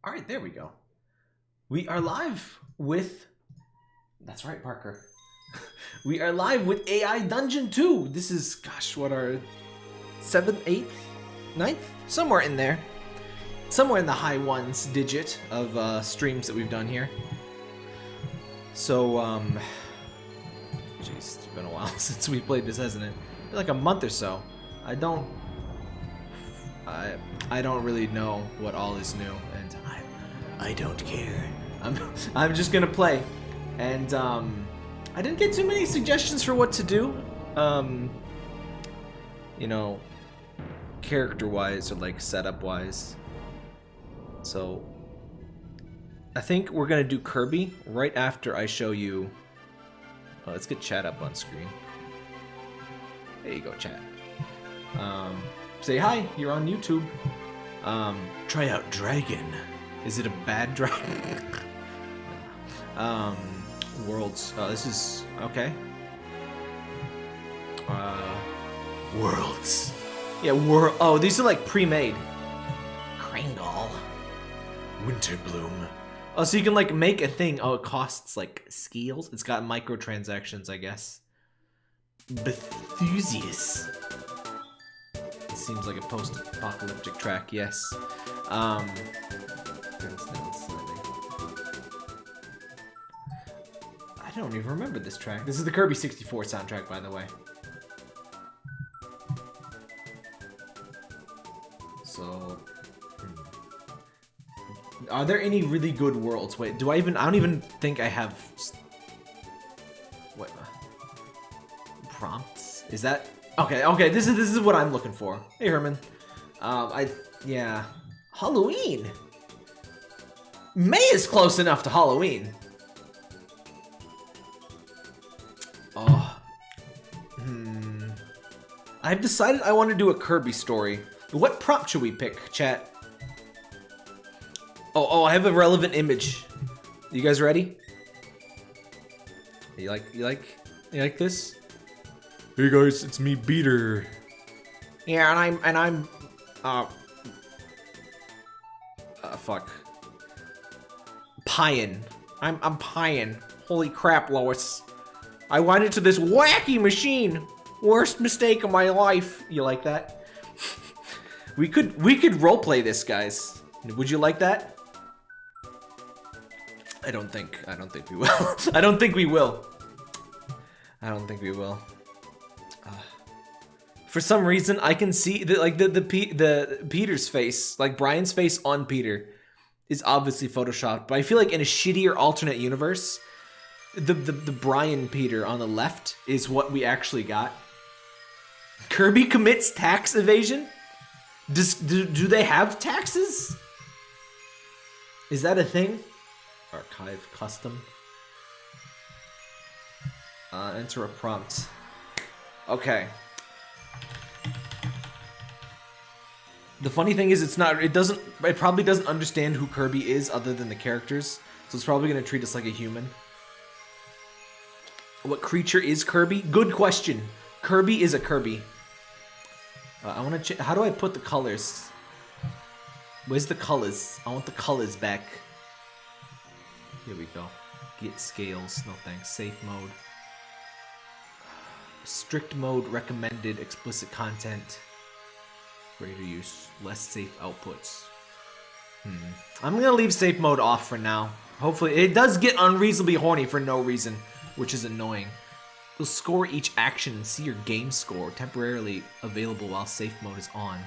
All right, there we go. We are live with... That's right, Parker. We are live with AI Dungeon 2. This is, gosh, what, our 7th, 8th, 9th? Somewhere in there. Somewhere in the high ones digit of streams that we've done here. So, jeez, it's been a while since we played this, hasn't it? Like a month or so. I don't really know what all is new, and I don't care. I'm just gonna play, and I didn't get too many suggestions for what to do. You know, character-wise or like setup-wise. So I think we're gonna do Kirby right after I show you. Oh, let's get chat up on screen. There you go, chat. Say hi, you're on YouTube. Try out Dragon. Is it a bad dragon? Worlds. Oh, this is okay. Worlds. Yeah, oh, these are like pre-made. Kringle. Winterbloom. Oh, so you can like make a thing. Oh, it costs like skills. It's got microtransactions, I guess. Bethusius. It seems like a post-apocalyptic track, yes. I don't even remember this track. This is the Kirby 64 soundtrack, by the way. So, are there any really good worlds? Wait, I don't even think I have... What? Prompts? Is that... Okay, this is what I'm looking for. Hey, Herman. Yeah. Halloween! May is close enough to Halloween. Oh. I've decided I want to do a Kirby story. What prompt should we pick, chat? Oh, I have a relevant image. You guys ready? You like this? Hey guys, it's me, Beater. Yeah, and I'm fuck. Pyin. I'm Pyin. Holy crap, Lois. I went into this wacky machine. Worst mistake of my life. You like that? we could roleplay this, guys. Would you like that? I don't think we will. I don't think we will. For some reason, I can see the Peter's face, like Brian's face on Peter, is obviously photoshopped. But I feel like in a shittier alternate universe, the Brian Peter on the left is what we actually got. Kirby commits tax evasion. Do they have taxes? Is that a thing? Archive custom. Enter a prompt. Okay. The funny thing is, it probably doesn't understand who Kirby is other than the characters, so it's probably gonna treat us like a human. What creature is Kirby? Good question. Kirby is a Kirby. I wanna how do I put the colors? Where's the colors? I want the colors back. Here we go. Get scales. No thanks. Safe mode. Strict mode recommended. Explicit content. Greater use. Less safe outputs. I'm gonna leave safe mode off for now. Hopefully, it does get unreasonably horny for no reason, which is annoying. You'll score each action and see your game score temporarily available while safe mode is on.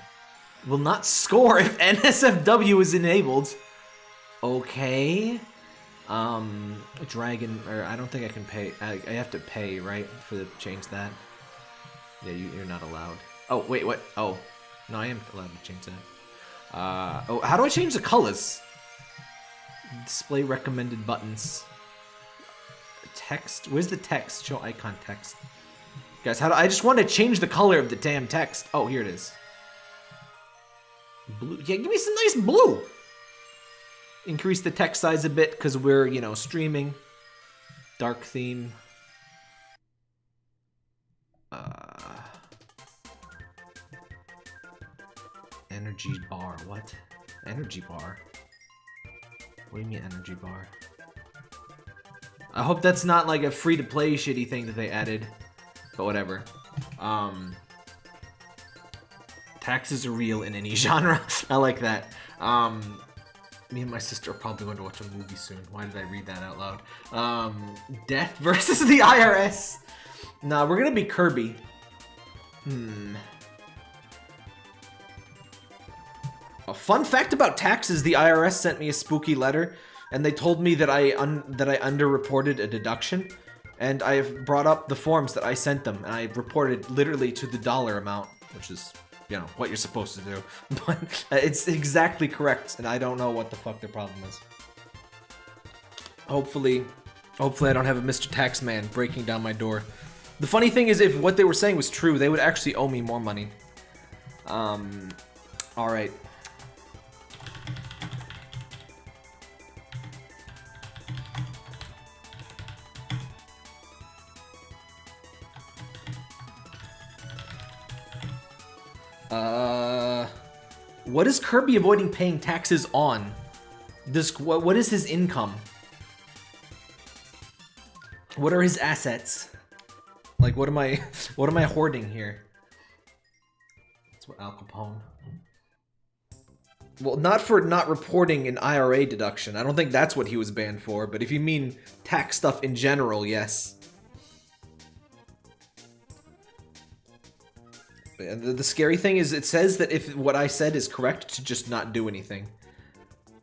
Will not score if NSFW is enabled. Okay. Dragon, or I don't think I can pay. I have to pay, right, to change that. Yeah, you're not allowed. Oh, wait, what? Oh, no, I am allowed to change that. Oh, how do I change the colors? Display recommended buttons. Text? Where's the text? Show icon text. Guys, I just want to change the color of the damn text. Oh, here it is. Blue. Yeah, give me some nice blue. Increase the text size a bit because we're, you know, streaming. Dark theme. Energy bar. What? Energy bar. What do you mean energy bar? I hope that's not like a free-to-play shitty thing that they added. But whatever. Taxes are real in any genre. I like that. Me and my sister are probably going to watch a movie soon. Why did I read that out loud? Death versus the IRS. Nah, we're gonna be Kirby. A fun fact about taxes, the IRS sent me a spooky letter, and they told me that I underreported a deduction, and I've brought up the forms that I sent them, and I reported literally to the dollar amount, which is, you know, what you're supposed to do. But it's exactly correct, and I don't know what the fuck their problem is. Hopefully I don't have a Mr. Taxman breaking down my door. The funny thing is, if what they were saying was true, they would actually owe me more money. Alright. What is Kirby avoiding paying taxes on? What is his income? What are his assets? Like, what am I hoarding here? That's what Al Capone. Well, not for not reporting an IRA deduction. I don't think that's what he was banned for, but if you mean tax stuff in general, yes. And the scary thing is it says that if what I said is correct, to just not do anything.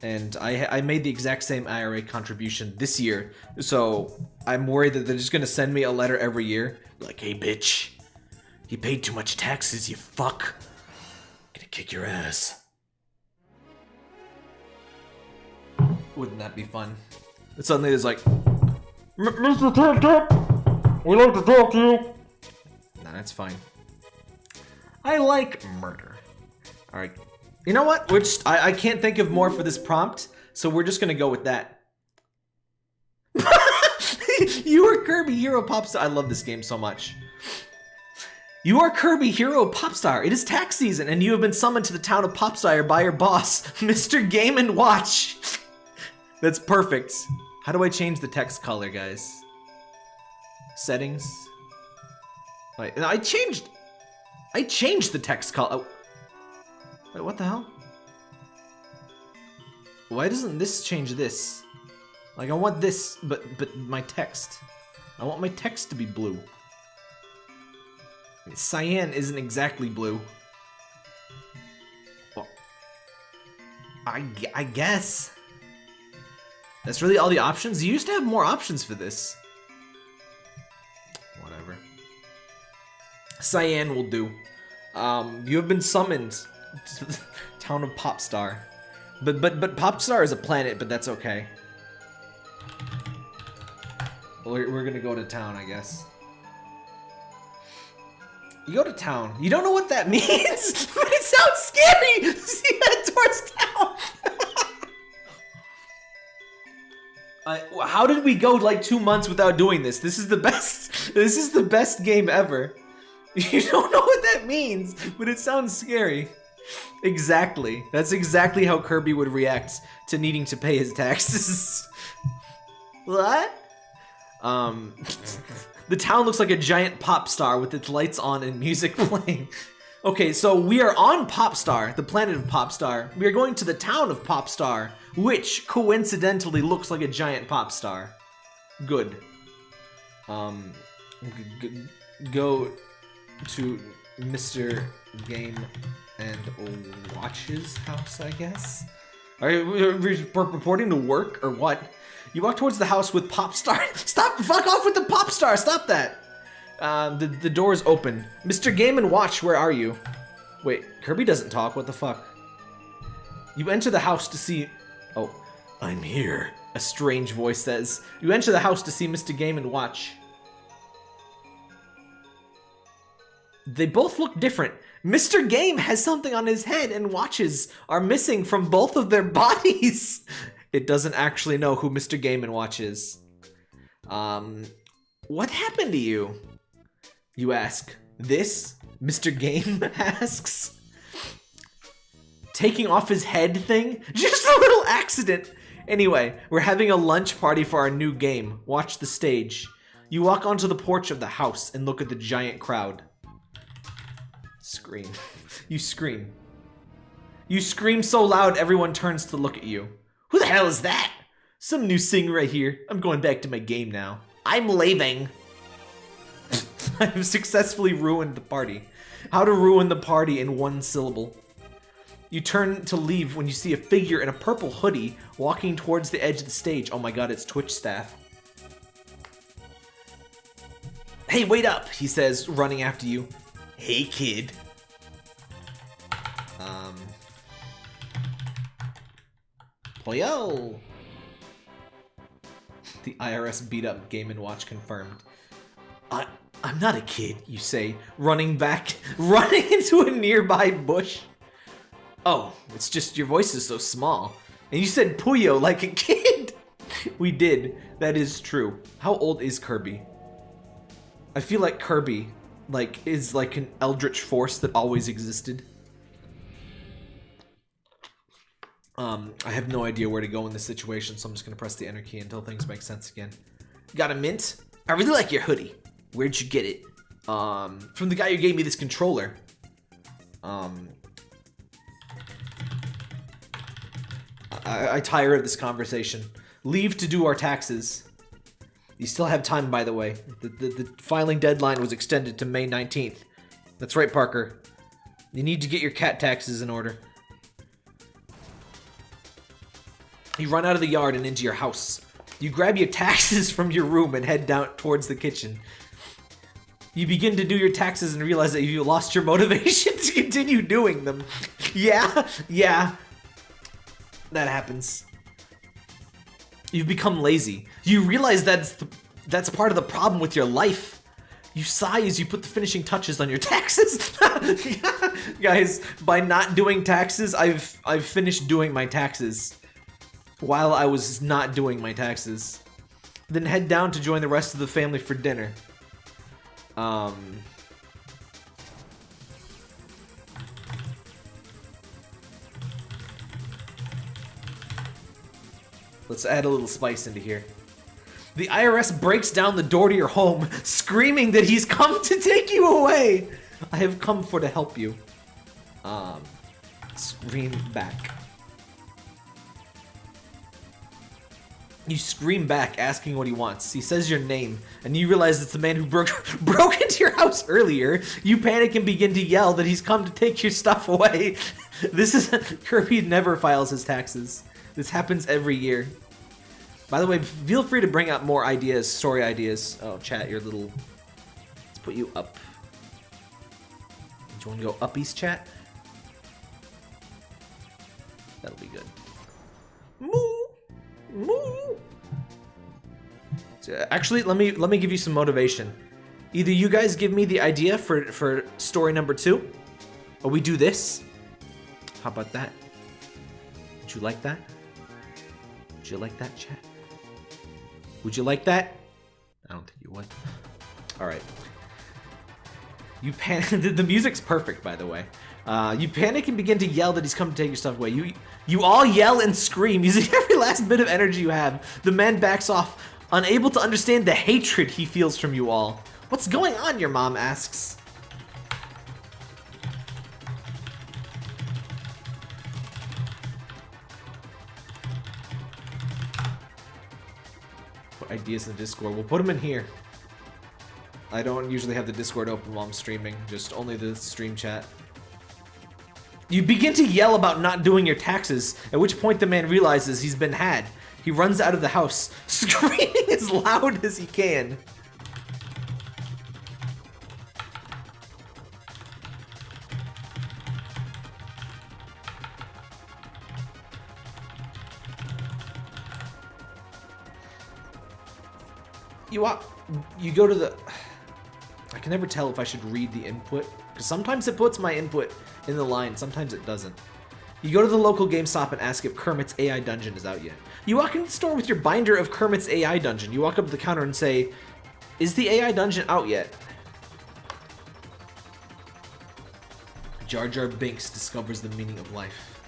And I made the exact same IRA contribution this year, so I'm worried that they're just gonna send me a letter every year. Like, hey bitch, you paid too much taxes, you fuck. I'm gonna kick your ass. Wouldn't that be fun? And suddenly there's like, Mr. Tap, we'd like to talk to you. Nah, that's fine. I like murder. Alright. You know what? I can't think of more for this prompt, so we're just gonna go with that. You are Kirby Hero Popstar. I love this game so much. You are Kirby Hero Popstar. It is tax season, and you have been summoned to the town of Popstar by your boss, Mr. Game & Watch. That's perfect. How do I change the text color, guys? Settings. Wait, I changed the text color. Oh. Wait, what the hell? Why doesn't this change this? Like, I want this, but my text. I want my text to be blue. Cyan isn't exactly blue. Well, I guess. That's really all the options? You used to have more options for this. Whatever. Cyan will do. You have been summoned to the town of Popstar. But Popstar is a planet, but that's okay. We're gonna go to town, I guess. You go to town. You don't know what that means, but it sounds scary! You head towards town! How did we go like 2 months without doing this? This is the best game ever. You don't know what that means, but it sounds scary. Exactly. That's exactly how Kirby would react to needing to pay his taxes. What? The town looks like a giant pop star with its lights on and music playing. Okay, so we are on Popstar, the planet of Popstar. We are going to the town of Popstar, which coincidentally looks like a giant pop star. Good. Go to Mr. Game and Watch's house, I guess? Are you reporting to work or what? You walk towards the house with Popstar. Stop! Fuck off with the Popstar! Stop that! The door is open. Mr. Game & Watch, where are you? Wait, Kirby doesn't talk, what the fuck? You enter the house to see... Oh, I'm here, a strange voice says. You enter the house to see Mr. Game & Watch. They both look different. Mr. Game has something on his head and Watches are missing from both of their bodies. It doesn't actually know who Mr. Game & Watch is. What happened to you? You ask. This? Mr. Game asks. Taking off his head thing? Just a little accident. Anyway, we're having a lunch party for our new game. Watch the stage. You walk onto the porch of the house and look at the giant crowd. Scream. You scream. You scream so loud everyone turns to look at you. Who the hell is that? Some new singer right here. I'm going back to my game now. I'm leaving. I've successfully ruined the party. How to ruin the party in one syllable. You turn to leave when you see a figure in a purple hoodie walking towards the edge of the stage. Oh my god, it's Twitch staff. Hey, wait up, he says, running after you. Hey, kid. Yo. The IRS beat up Game & Watch confirmed. I'm not a kid, you say, running into a nearby bush. Oh, it's just your voice is so small. And you said Puyo like a kid. We did. That is true. How old is Kirby? I feel like Kirby is like an eldritch force that always existed. I have no idea where to go in this situation, so I'm just gonna press the enter key until things make sense again. Got a mint? I really like your hoodie. Where'd you get it? From the guy who gave me this controller. I tire of this conversation. Leave to do our taxes. You still have time, by the way. The filing deadline was extended to May 19th. That's right, Parker. You need to get your cat taxes in order. You run out of the yard and into your house. You grab your taxes from your room and head down towards the kitchen. You begin to do your taxes and realize that you lost your motivation to continue doing them. Yeah. That happens. You've become lazy. You realize that's part of the problem with your life. You sigh as you put the finishing touches on your taxes. Guys, by not doing taxes, I've finished doing my taxes while I was not doing my taxes. Then head down to join the rest of the family for dinner. Let's add a little spice into here. The IRS breaks down the door to your home, screaming that he's come to take you away. I have come for to help you. Scream back. You scream back, asking what he wants. He says your name, and you realize it's the man who broke into your house earlier. You panic and begin to yell that he's come to take your stuff away. This is... Kirby never files his taxes. This happens every year. By the way, feel free to bring up more ideas, story ideas. Oh, chat, your little... Let's put you up. Do you want to go uppies, chat? That'll be good. Moo! Moo! Actually, let me give you some motivation. Either you guys give me the idea for story number 2, or we do this. How about that? Would you like that? Would you like that, chat? Would you like that? I don't think you would. All right. You panic. The music's perfect, by the way. You panic and begin to yell that he's come to take your stuff away. You all yell and scream, using every last bit of energy you have. The man backs off, unable to understand the hatred he feels from you all. What's going on, your mom asks. Put ideas in the Discord. We'll put them in here. I don't usually have the Discord open while I'm streaming, just only the stream chat. You begin to yell about not doing your taxes, at which point the man realizes he's been had. He runs out of the house, screaming as loud as he can. You go to the... I can never tell if I should read the input, because sometimes it puts my input in the line, sometimes it doesn't. You go to the local GameStop and ask if Kermit's AI Dungeon is out yet. You walk into the store with your binder of Kermit's AI Dungeon. You walk up to the counter and say, "Is the AI Dungeon out yet?" Jar Jar Binks discovers the meaning of life.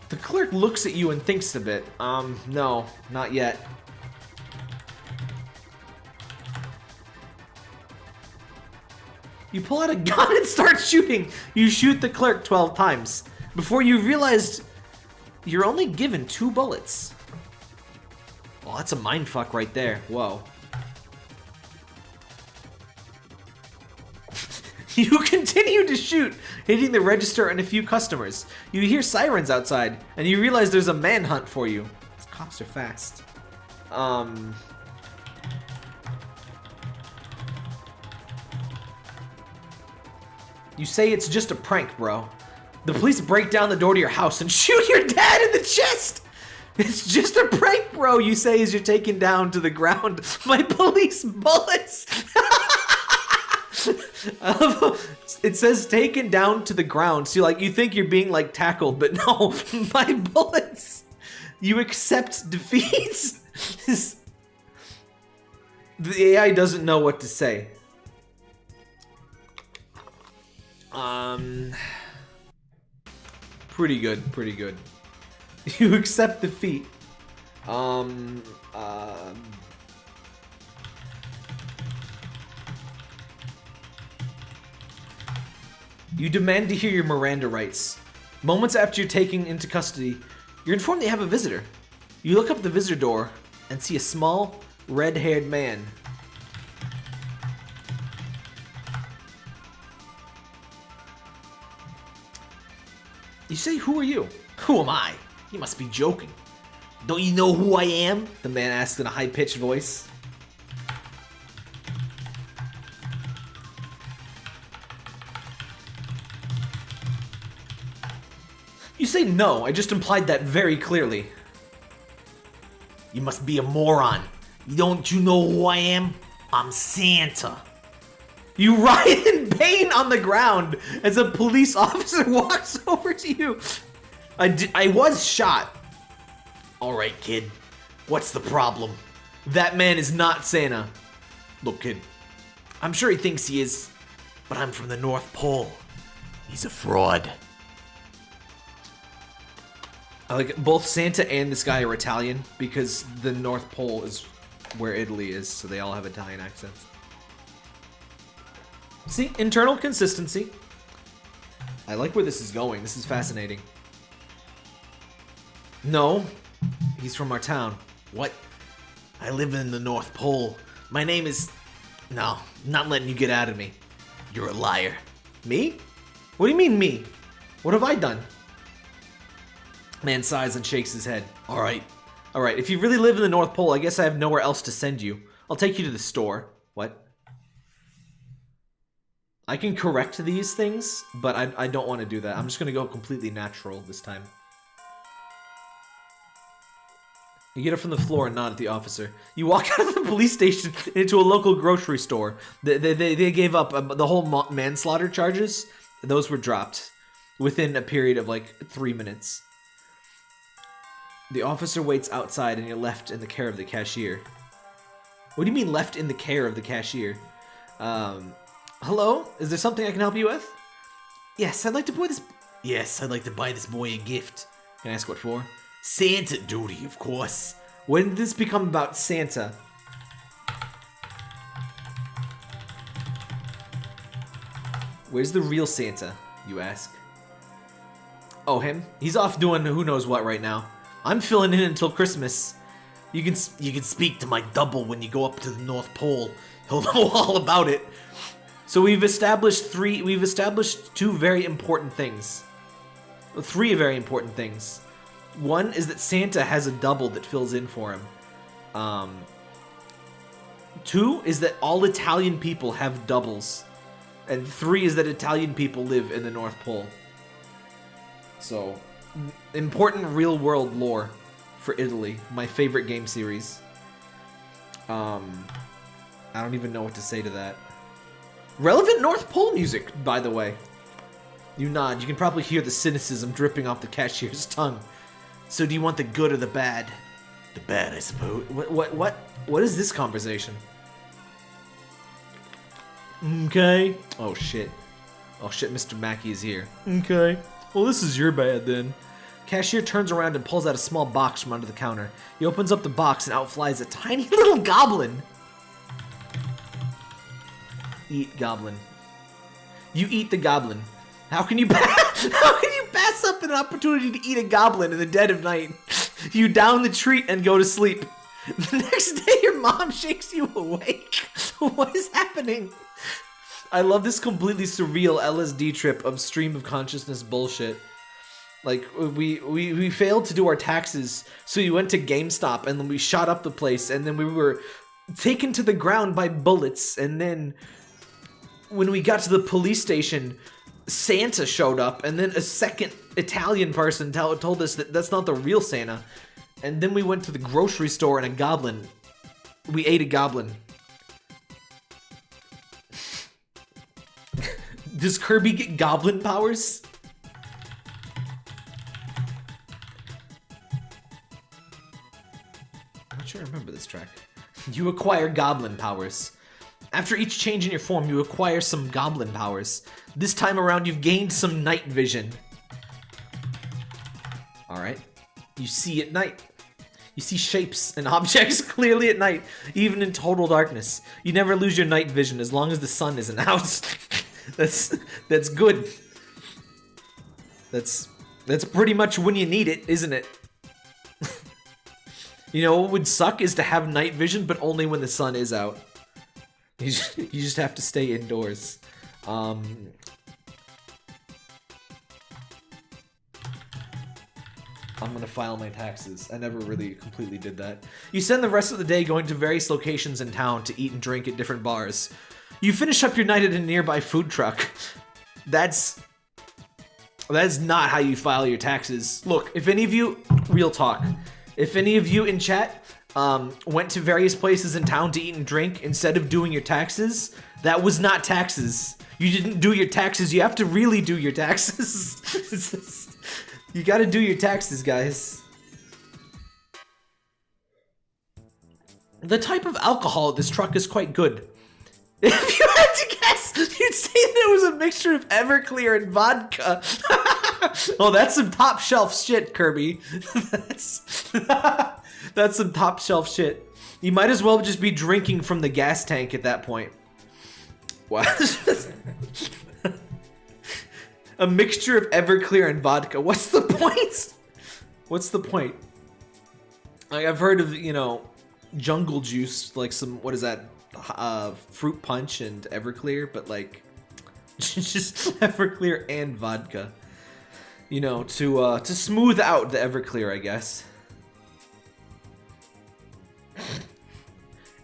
The clerk looks at you and thinks a bit. No, not yet. You pull out a gun and start shooting. You shoot the clerk 12 times before you realized you're only given 2 bullets. Well, that's a mindfuck right there. Whoa. You continue to shoot, hitting the register and a few customers. You hear sirens outside, and you realize there's a manhunt for you. These cops are fast. You say it's just a prank, bro. The police break down the door to your house and shoot your dad in the chest! It's just a prank, bro, you say as you're taken down to the ground by police bullets! It says taken down to the ground, so you think you're being like tackled, but no, by bullets. You accept defeat. The AI doesn't know what to say. Pretty good, pretty good. You accept defeat. You demand to hear your Miranda rights. Moments after you're taken into custody, you're informed they have a visitor. You look up the visitor door and see a small, red-haired man. You say, who are you? Who am I? You must be joking. Don't you know who I am? The man asks in a high-pitched voice. You say no, I just implied that very clearly. You must be a moron. Don't you know who I am? I'm Santa. You writhe in pain on the ground as a police officer walks over to you. I was shot. Alright, kid. What's the problem? That man is not Santa. Look, kid. I'm sure he thinks he is, but I'm from the North Pole. He's a fraud. I like both Santa and this guy are Italian because the North Pole is where Italy is, so they all have Italian accents. See, internal consistency. I like where this is going. This is fascinating. No, he's from our town. What? I live in the North Pole. My name is... No, not letting you get out of me. You're a liar. Me? What do you mean, me? What have I done? Man sighs and shakes his head. Alright. Alright, if you really live in the North Pole, I guess I have nowhere else to send you. I'll take you to the store. What? I can correct these things, but I don't want to do that. I'm just going to go completely natural this time. You get up from the floor and nod at the officer. You walk out of the police station into a local grocery store. They gave up the whole manslaughter charges. Those were dropped within a period of like 3 minutes. The officer waits outside and you're left in the care of the cashier. What do you mean left in the care of the cashier? Hello? Is there something I can help you with? Yes, I'd like to buy this... Yes, I'd like to buy this boy a gift. Can I ask what for? Santa duty, of course. When did this become about Santa? Where's the real Santa, you ask? Oh, him? He's off doing who knows what right now. I'm filling in until Christmas. You can speak to my double when you go up to the North Pole. He'll know all about it. So we've established two very important things. 3 very important things. One is that Santa has a double that fills in for him. 2 is that all Italian people have doubles. And 3 is that Italian people live in the North Pole. So, important real-world lore for Italy. My favorite game series. I don't even know what to say to that. Relevant North Pole music, by the way. You nod. You can probably hear the cynicism dripping off the cashier's tongue. So do you want the good or the bad? The bad, I suppose. What is this conversation? Okay. Oh shit. Oh shit, Mr. Mackey is here. Okay. Well, this is your bad then. Cashier turns around and pulls out a small box from under the counter. He opens up the box and out flies a tiny little goblin. Eat goblin. You eat the goblin. How can you pass up an opportunity to eat a goblin in the dead of night? You down the treat and go to sleep. The next day your mom shakes you awake. What is happening? I love this completely surreal LSD trip of stream of consciousness bullshit. Like, we failed to do our taxes, so we went to GameStop, and then we shot up the place, and then we were taken to the ground by bullets, and then when we got to the police station, Santa showed up, and then a second Italian person told us that that's not the real Santa. And then we went to the grocery store and a goblin. We ate a goblin. Does Kirby get goblin powers? I'm not sure I remember this track. You acquire goblin powers. After each change in your form, you acquire some goblin powers. This time around, you've gained some night vision. Alright. You see at night. You see shapes and objects clearly at night, even in total darkness. You never lose your night vision as long as the sun isn't out. That's good. That's pretty much when you need it, isn't it? You know what would suck is to have night vision, but only when the sun is out. You just have to stay indoors. I'm gonna file my taxes. I never really completely did that. You spend the rest of the day going to various locations in town to eat and drink at different bars. You finish up your night at a nearby food truck. That's not how you file your taxes. Look, if any of you, real talk, if any of you in chat went to various places in town to eat and drink instead of doing your taxes, that was not taxes. You didn't do your taxes. You have to really do your taxes. You gotta do your taxes, guys. The type of alcohol at this truck is quite good. If you had to guess, you'd say that it was a mixture of Everclear and vodka. Oh, that's some top shelf shit, Kirby. That's some top shelf shit. You might as well just be drinking from the gas tank at that point. What? A mixture of Everclear and vodka. What's the point? What's the point? Like, I've heard of, you know, jungle juice, like some, what is that? Fruit punch and Everclear, but like, just Everclear and vodka. You know, to smooth out the Everclear, I guess.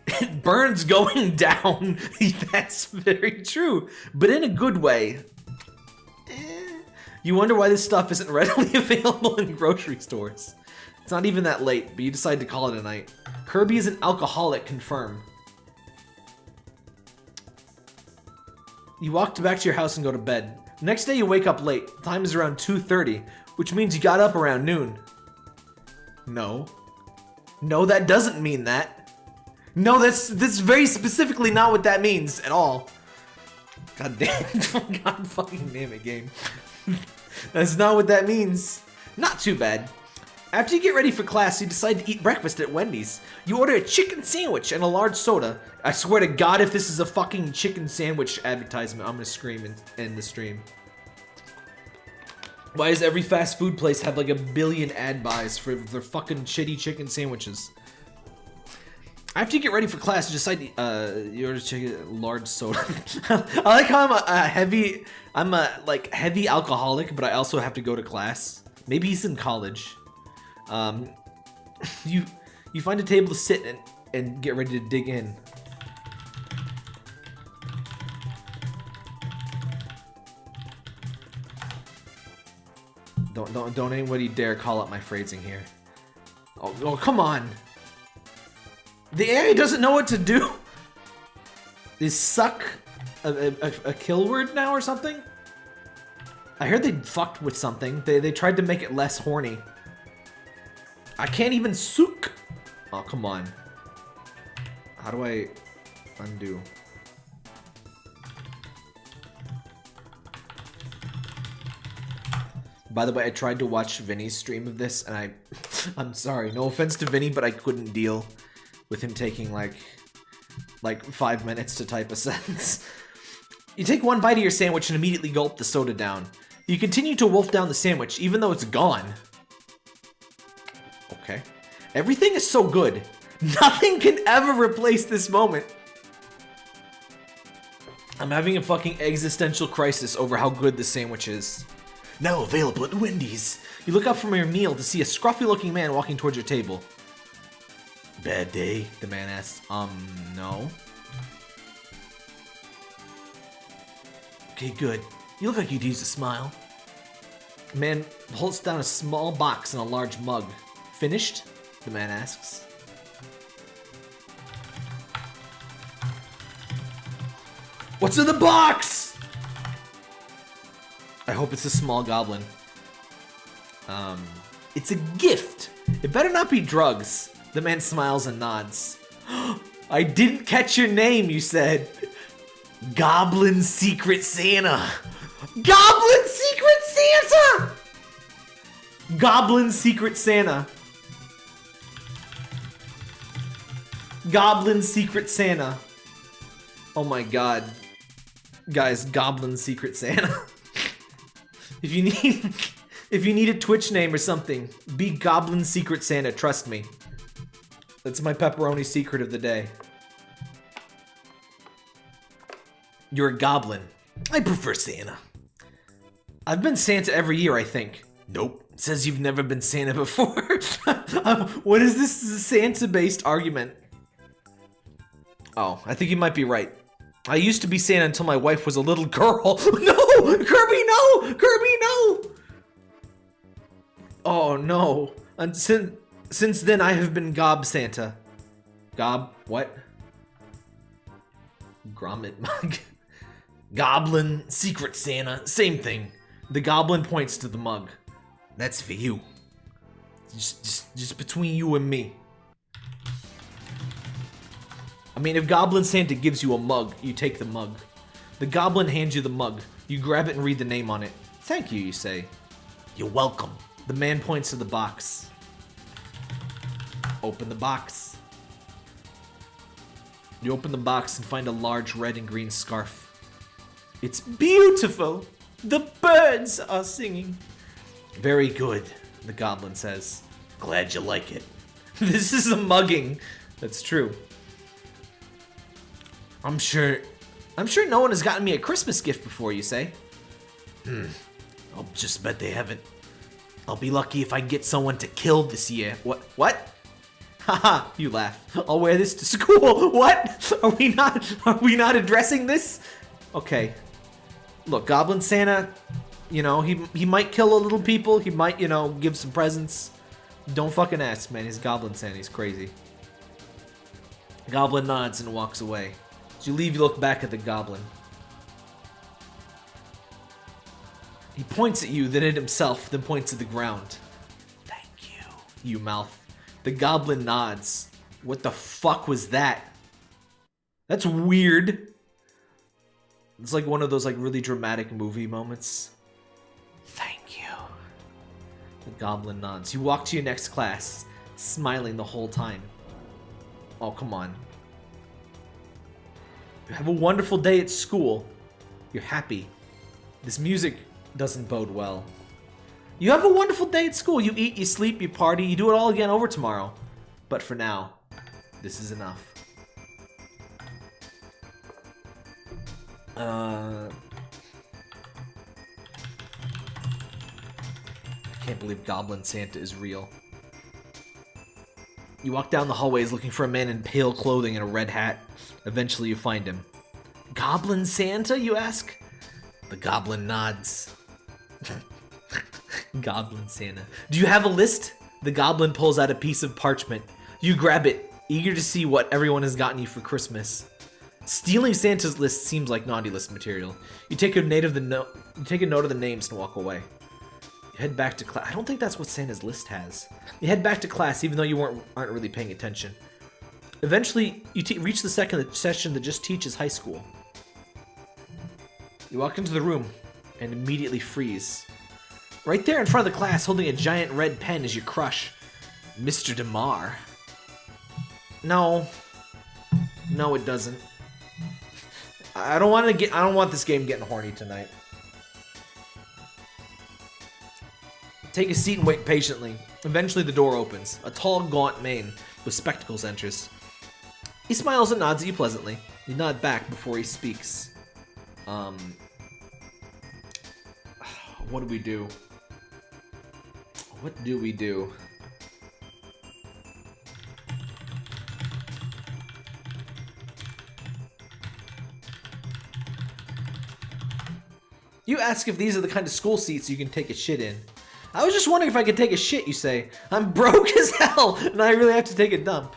It burns going down. That's very true, but in a good way. You wonder why this stuff isn't readily available in grocery stores. It's not even that late, but you decide to call it a night. Kirby is an alcoholic, confirmed. You walk back to your house and go to bed. Next day you wake up late. The time is around 2:30, which means you got up around noon. No. No, that doesn't mean that. No, that's very specifically not what that means at all. God damn it. God fucking damn it, game. That's not what that means. Not too bad. After you get ready for class, you decide to eat breakfast at Wendy's. You order a chicken sandwich and a large soda. I swear to God, if this is a fucking chicken sandwich advertisement, I'm gonna scream and end the stream. Why does every fast food place have like a billion ad buys for their fucking shitty chicken sandwiches? After you get ready for class, you decide you order chicken, large soda. I like how I'm a like heavy alcoholic, but I also have to go to class. Maybe he's in college. You find a table to sit and get ready to dig in. Don't anybody dare call out my phrasing here. Oh, come on. The AI doesn't know what to do. Is suck a kill word now or something? I heard they fucked with something. They tried to make it less horny. I can't even sook. Oh, come on. How do I undo? By the way, I tried to watch Vinny's stream of this, and I'm sorry, no offense to Vinny, but I couldn't deal with him taking like 5 minutes to type a sentence. You take one bite of your sandwich and immediately gulp the soda down. You continue to wolf down the sandwich, even though it's gone. Okay. Everything is so good. Nothing can ever replace this moment. I'm having a fucking existential crisis over how good this sandwich is. Now available at Wendy's. You look up from your meal to see a scruffy-looking man walking towards your table. Bad day? The man asks. No. Okay, good. You look like you'd use a smile. The man holds down a small box and a large mug. Finished? The man asks. What's in the box? I hope it's a small goblin. It's a gift. It better not be drugs. The man smiles and nods. I didn't catch your name, you said. Goblin Secret Santa. Goblin Secret Santa! Goblin Secret Santa. Goblin Secret Santa. Oh my god. Guys, Goblin Secret Santa. If you need a Twitch name or something, be Goblin Secret Santa, trust me. That's my pepperoni secret of the day. You're a goblin. I prefer Santa. I've been Santa every year, I think. Nope. It says you've never been Santa before. What is this Santa-based argument? Oh, I think you might be right. I used to be Santa until my wife was a little girl. No! Kirby, no! Kirby, no! Oh, no. And since then, I have been Gob Santa. Gob, what? Grommet mug. Goblin, Secret Santa, same thing. The goblin points to the mug. That's for you. Just between you and me. I mean, if Goblin Santa gives you a mug, you take the mug. The goblin hands you the mug. You grab it and read the name on it. Thank you, you say. You're welcome. The man points to the box. Open the box. You open the box and find a large red and green scarf. It's beautiful! The birds are singing. Very good, the goblin says. Glad you like it. This is a mugging. That's true. I'm sure no one has gotten me a Christmas gift before, you say? I'll just bet they haven't. I'll be lucky if I get someone to kill this year. What? Haha, you laugh. I'll wear this to school. What? Are we not addressing this? Okay. Look, Goblin Santa, you know, he might kill a little people. He might, you know, give some presents. Don't fucking ask, man. He's Goblin Santa. He's crazy. Goblin nods and walks away. As you leave, you look back at the goblin. He points at you, then at himself, then points at the ground. Thank you, you mouth. The goblin nods. What the fuck was that? That's weird. It's like one of those like really dramatic movie moments. Thank you. The goblin nods. You walk to your next class, smiling the whole time. Oh, come on. You have a wonderful day at school. You're happy. This music doesn't bode well. You have a wonderful day at school. You eat, you sleep, you party, you do it all again over tomorrow. But for now, this is enough. I can't believe Goblin Santa is real. You walk down the hallways looking for a man in pale clothing and a red hat. Eventually you find him. Goblin Santa, you ask? The goblin nods. Goblin Santa. Do you have a list? The goblin pulls out a piece of parchment. You grab it, eager to see what everyone has gotten you for Christmas. Stealing Santa's list seems like naughty list material. You take a note of the names and walk away. You head back to class. I don't think that's what Santa's list has. You head back to class even though you aren't really paying attention. Eventually, you reach the second session that just teaches high school. You walk into the room and immediately freeze. Right there in front of the class, holding a giant red pen, is your crush, Mr. DeMar. No. No, it doesn't. I don't want this game getting horny tonight. Take a seat and wait patiently. Eventually the door opens. A tall, gaunt man with spectacles enters. He smiles and nods at you pleasantly. You nod back before he speaks. What do we do? What do we do? You ask if these are the kind of school seats you can take a shit in. I was just wondering if I could take a shit, you say. I'm broke as hell, and I really have to take a dump.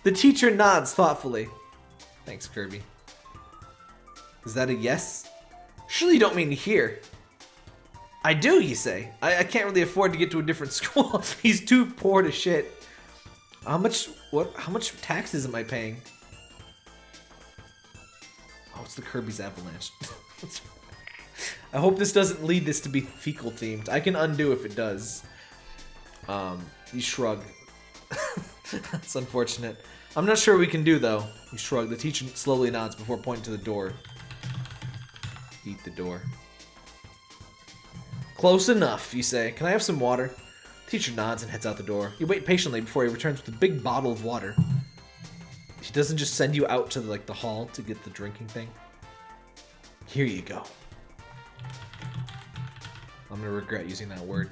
The teacher nods thoughtfully. Thanks, Kirby. Is that a yes? Surely you don't mean here. I do, you say. I can't really afford to get to a different school. He's too poor to shit. How much taxes am I paying? Oh, it's the Kirby's Avalanche. I hope this doesn't lead this to be fecal themed. I can undo if it does. You shrug. That's unfortunate. I'm not sure what we can do though. You shrug. The teacher slowly nods before pointing to the door. Eat the door. Close enough, you say. Can I have some water? The teacher nods and heads out the door. You wait patiently before he returns with a big bottle of water. He doesn't just send you out to the hall to get the drinking thing. Here you go. I'm gonna regret using that word.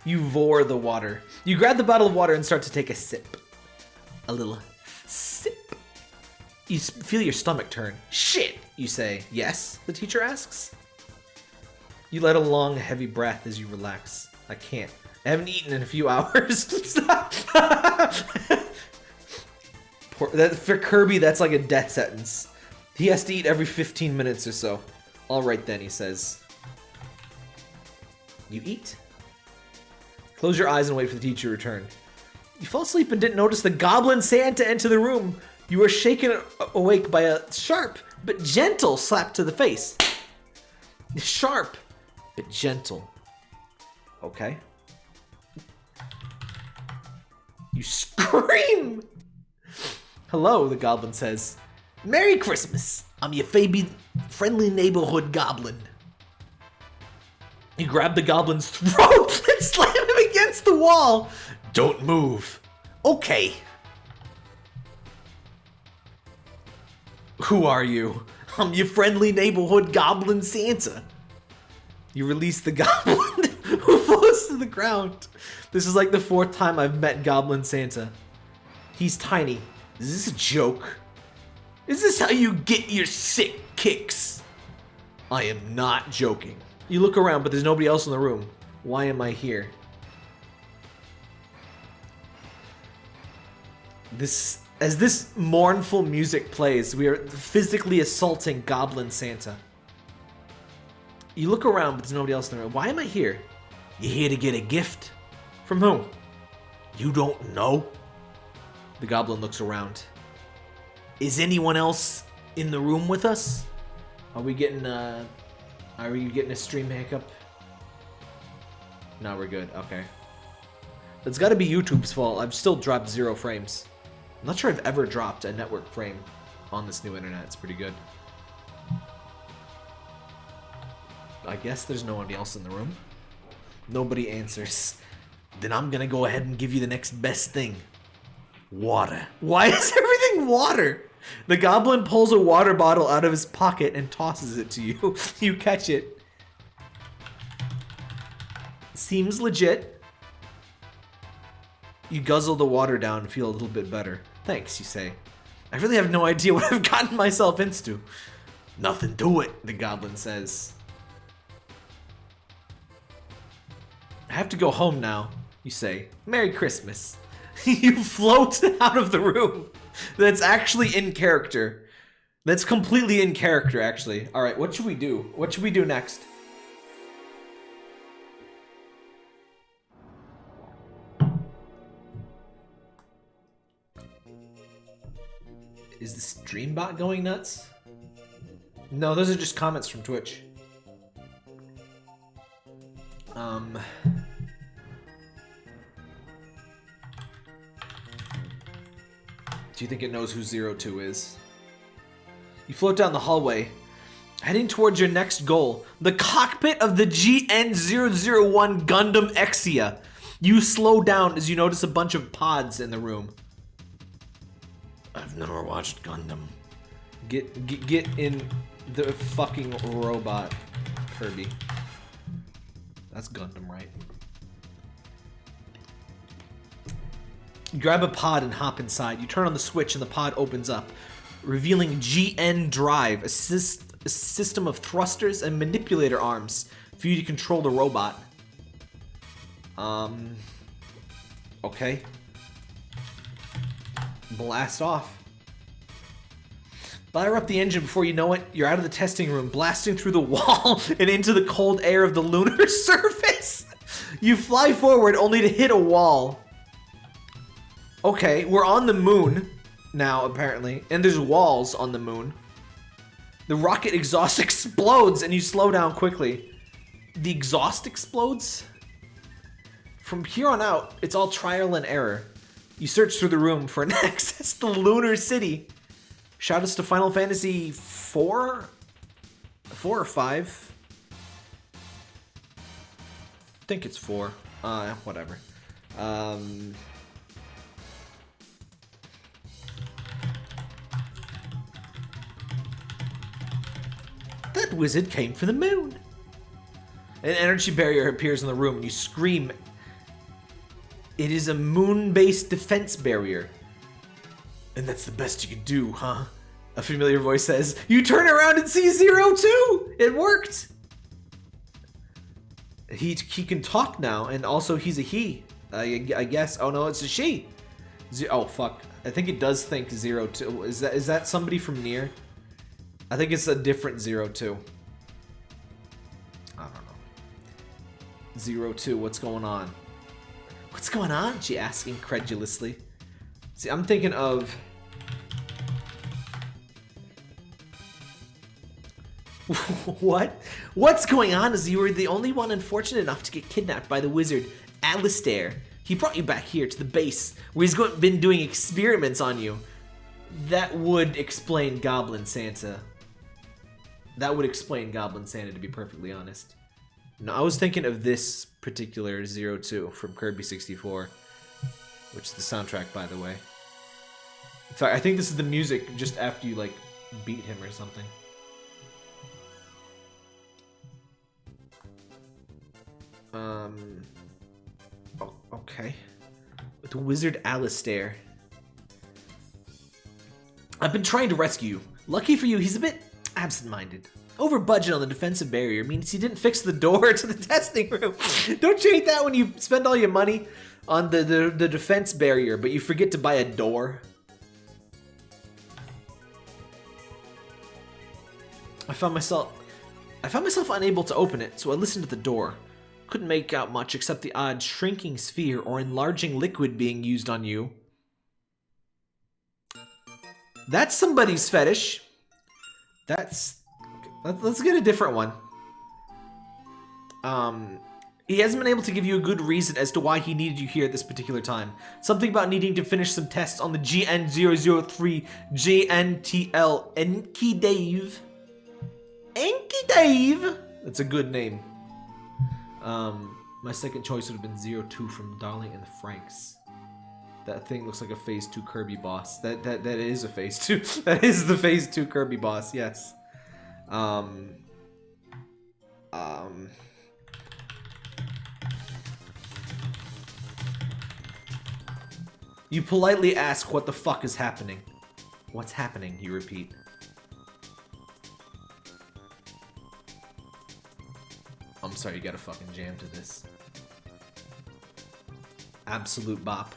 You vor the water. You grab the bottle of water and start to take a sip. A little sip. You feel your stomach turn. Shit, you say. Yes, the teacher asks. You let a long, heavy breath as you relax. I can't. I haven't eaten in a few hours. For Kirby, that's like a death sentence. He has to eat every 15 minutes or so. All right then, he says. You eat. Close your eyes and wait for the teacher to return. You fall asleep and didn't notice the Goblin Santa enter the room. You were shaken awake by a sharp but gentle slap to the face. Sharp but gentle. Okay. You scream! Hello, the goblin says. Merry Christmas! I'm your friendly neighborhood goblin. You grab the goblin's throat and slam him against the wall. Don't move. Okay. Who are you? I'm your friendly neighborhood goblin Santa. You release the goblin who floats to the ground. This is like the 4th time I've met Goblin Santa. He's tiny. Is this a joke? Is this how you get your sick kicks? I am not joking. You look around, but there's nobody else in the room. Why am I here? As this mournful music plays, we are physically assaulting Goblin Santa. You look around, but there's nobody else in the room. Why am I here? You here to get a gift? From whom? You don't know? The goblin looks around. Is anyone else in the room with us? Are you getting a stream hiccup? No, we're good. Okay. It's got to be YouTube's fault. I've still dropped 0 frames. I'm not sure I've ever dropped a network frame on this new internet. It's pretty good. I guess there's nobody else in the room. Nobody answers. Then I'm gonna go ahead and give you the next best thing. Water. Why is everything water? The goblin pulls a water bottle out of his pocket and tosses it to you. You catch it. Seems legit. You guzzle the water down and feel a little bit better. Thanks, you say. I really have no idea what I've gotten myself into. Nothing to it, the goblin says. I have to go home now, you say. Merry Christmas. You float out of the room. That's actually in character. That's completely in character, actually. Alright, what should we do? What should we do next? Is the stream bot going nuts? No, those are just comments from Twitch. Do you think it knows who 02 is? You float down the hallway, heading towards your next goal, the cockpit of the GN001 Gundam Exia. You slow down as you notice a bunch of pods in the room. I've never watched Gundam. Get in the fucking robot, Kirby. That's Gundam, right? You grab a pod and hop inside. You turn on the switch and the pod opens up, revealing GN Drive, a system of thrusters and manipulator arms for you to control the robot. Okay. Blast off. Fire up the engine before you know it, you're out of the testing room, blasting through the wall and into the cold air of the lunar surface. You fly forward only to hit a wall. Okay, we're on the moon now, apparently, and there's walls on the moon. The rocket exhaust explodes and you slow down quickly. The exhaust explodes? From here on out, it's all trial and error. You search through the room for an access to Lunar City. Shout outs to Final Fantasy 4? 4 or 5? I think it's 4. Whatever. That wizard came for the moon. An energy barrier appears in the room and you scream. It is a moon-based defense barrier. And that's the best you can do, huh? A familiar voice says, you turn around and see 02! It worked! He can talk now, and also he's a he. I guess. Oh no, it's a she. Oh fuck. I think it does think 02. Is that somebody from Nier? I think it's a different 02. I don't know. 02, what's going on? What's going on? She asks incredulously. See, I'm thinking of... What? What's going on is you were the only one unfortunate enough to get kidnapped by the wizard, Alistair. He brought you back here to the base, where he's been doing experiments on you. That would explain Goblin Santa. That would explain Goblin Santa, to be perfectly honest. No, I was thinking of this particular 02 from Kirby 64, which is the soundtrack, by the way. In fact, I think this is the music just after you, like, beat him or something. Oh, okay. With the wizard Alistair. I've been trying to rescue you. Lucky for you, he's a bit absent-minded. Over budget on the defensive barrier means he didn't fix the door to the testing room. Don't you hate that when you spend all your money on the defense barrier, but you forget to buy a door? I found myself unable to open it, so I listened to the door. Couldn't make out much except the odd shrinking sphere or enlarging liquid being used on you. That's somebody's fetish. Let's get a different one. He hasn't been able to give you a good reason as to why he needed you here at this particular time. Something about needing to finish some tests on the GN003 JNTL Enki Dave. Enki Dave! That's a good name. My second choice would have been 02 from Darling and the Franks. That thing looks like a Phase 2 Kirby boss. That is a Phase 2. That is the Phase 2 Kirby boss, yes. You politely ask what the fuck is happening. What's happening, you repeat. I'm sorry, you gotta fucking jam to this. Absolute bop.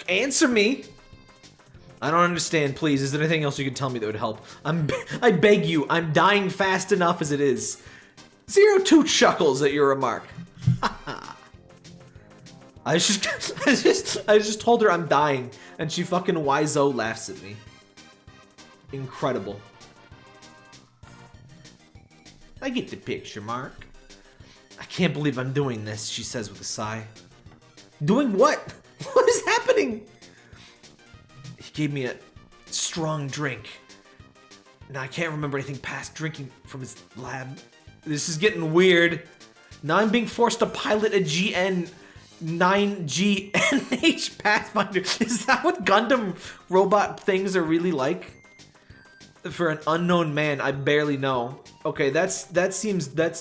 Answer me! I don't understand, please. Is there anything else you can tell me that would help? I beg you, I'm dying fast enough as it is. 02 chuckles at your remark. I just told her I'm dying, and she fucking Wizo laughs at me. Incredible. I get the picture, Mark. I can't believe I'm doing this, she says with a sigh. Doing what? What is happening? He gave me a strong drink. Now I can't remember anything past drinking from his lab. This is getting weird. Now I'm being forced to pilot a GN9GNH Pathfinder. Is that what Gundam robot things are really like? For an unknown man, I barely know. Okay, that's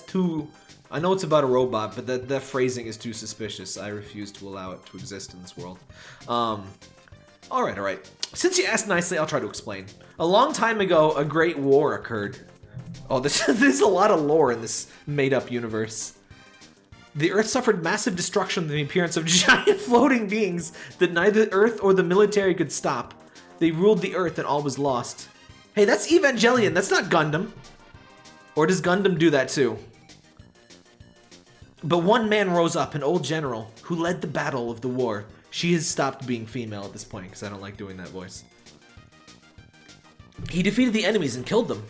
too... I know it's about a robot, but that phrasing is too suspicious. I refuse to allow it to exist in this world. Alright. Since you asked nicely, I'll try to explain. A long time ago, a great war occurred. Oh, there's a lot of lore in this made-up universe. The Earth suffered massive destruction from the appearance of giant floating beings that neither Earth or the military could stop. They ruled the Earth and all was lost. Hey, that's Evangelion, that's not Gundam. Or does Gundam do that too? But one man rose up, an old general, who led the battle of the war. She has stopped being female at this point, because I don't like doing that voice. He defeated the enemies and killed them.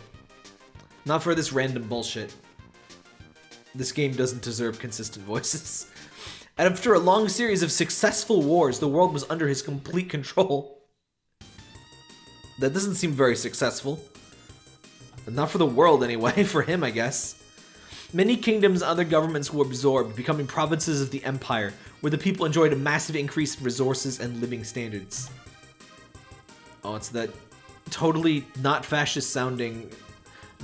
Not for this random bullshit. This game doesn't deserve consistent voices. And after a long series of successful wars, the world was under his complete control. That doesn't seem very successful. Not for the world anyway, for him I guess. Many kingdoms and other governments were absorbed, becoming provinces of the empire, where the people enjoyed a massive increase in resources and living standards. Oh, it's that totally not fascist sounding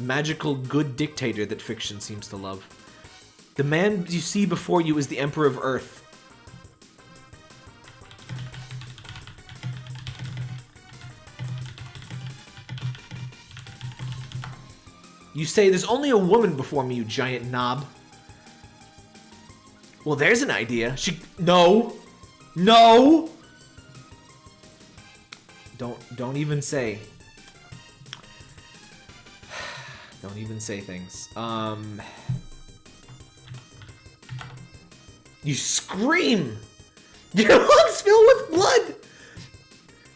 magical good dictator that fiction seems to love. The man you see before you is the Emperor of Earth. You say, there's only a woman before me, you giant knob. Well, there's an idea. No! No! Don't even say. Don't even say things. You scream! Your lungs fill with blood!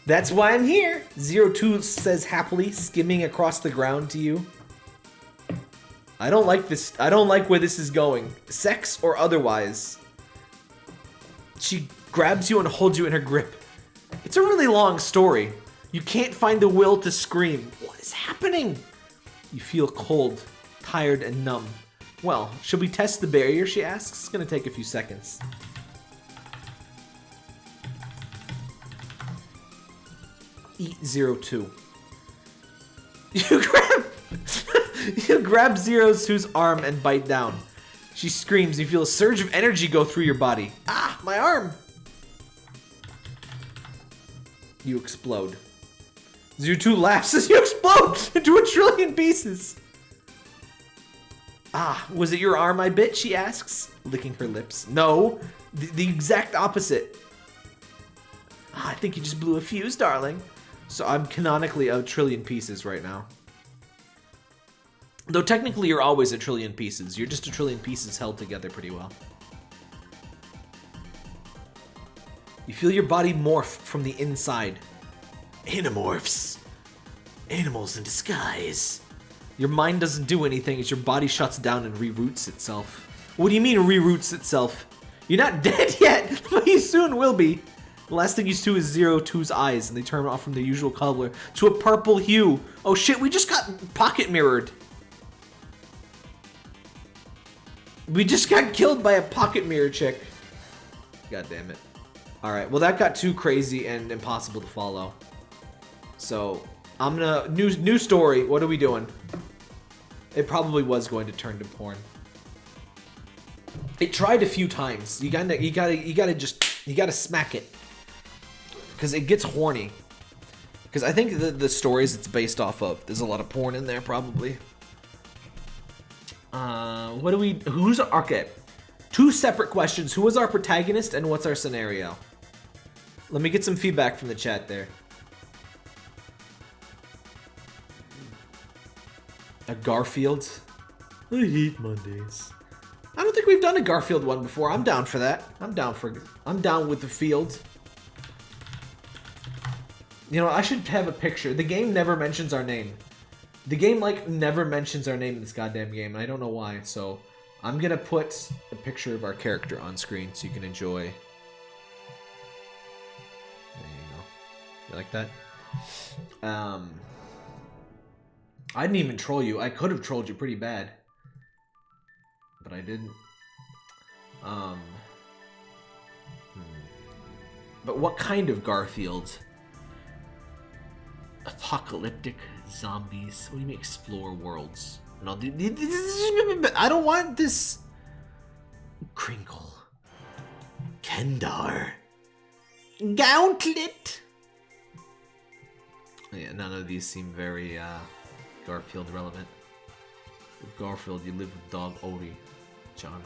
That's why I'm here, 02 says happily, skimming across the ground to you. I don't like this. I don't like where this is going. Sex or otherwise. She grabs you and holds you in her grip. It's a really long story. You can't find the will to scream. What is happening? You feel cold, tired, and numb. Well, should we test the barrier, she asks? It's gonna take a few seconds. Eat 02. You grab 02's arm and bite down. She screams. You feel a surge of energy go through your body. Ah, my arm! You explode. 02 laughs as you explode into 1,000,000,000,000 pieces. Ah, was it your arm I bit? She asks, licking her lips. No, the exact opposite. Ah, I think you just blew a fuse, darling. So I'm canonically 1,000,000,000,000 pieces right now. Though technically you're always 1,000,000,000,000 pieces. You're just 1,000,000,000,000 pieces held together pretty well. You feel your body morph from the inside. Animorphs. Animals in disguise. Your mind doesn't do anything as your body shuts down and reroutes itself. What do you mean reroutes itself? You're not dead yet, but you soon will be. The last thing you see is 02's eyes, and they turn off from the usual color to a purple hue. Oh shit, we just got pocket mirrored. We just got killed by a pocket mirror chick. God damn it. Alright, well that got too crazy and impossible to follow. So, I'm gonna... New story, what are we doing? It probably was going to turn to porn. It tried a few times. You gotta smack it. Because it gets horny. Because I think the stories it's based off of, there's a lot of porn in there probably. Okay. 2 separate questions. Who was our protagonist and what's our scenario? Let me get some feedback from the chat there. A Garfield? I hate Mondays. I don't think we've done a Garfield one before. I'm down for that. I'm down with the field. You know, I should have a picture. The game never mentions our name. The game, like, never mentions our name in this goddamn game, and I don't know why, so I'm gonna put a picture of our character on screen so you can enjoy. There you go. You like that? I didn't even troll you. I could have trolled you pretty bad. But I didn't. But what kind of Garfield? Apocalyptic zombies. What do you mean explore worlds? No, I don't want this. Crinkle. Kendar. Gauntlet. Yeah, none of these seem very Garfield relevant. With Garfield, you live with dog Odie. John.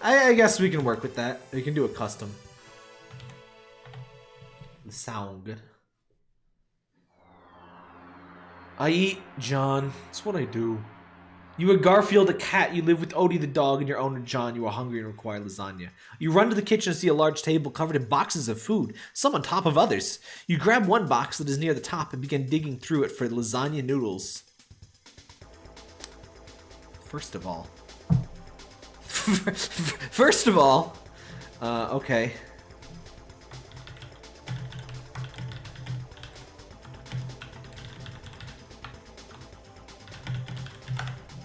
I guess we can work with that. We can do a custom. Sound good. I eat, John. That's what I do. You are Garfield, a cat. You live with Odie the dog, and your owner John. You are hungry and require lasagna. You run to the kitchen and see a large table covered in boxes of food, some on top of others. You grab one box that is near the top and begin digging through it for lasagna noodles. First of all, okay.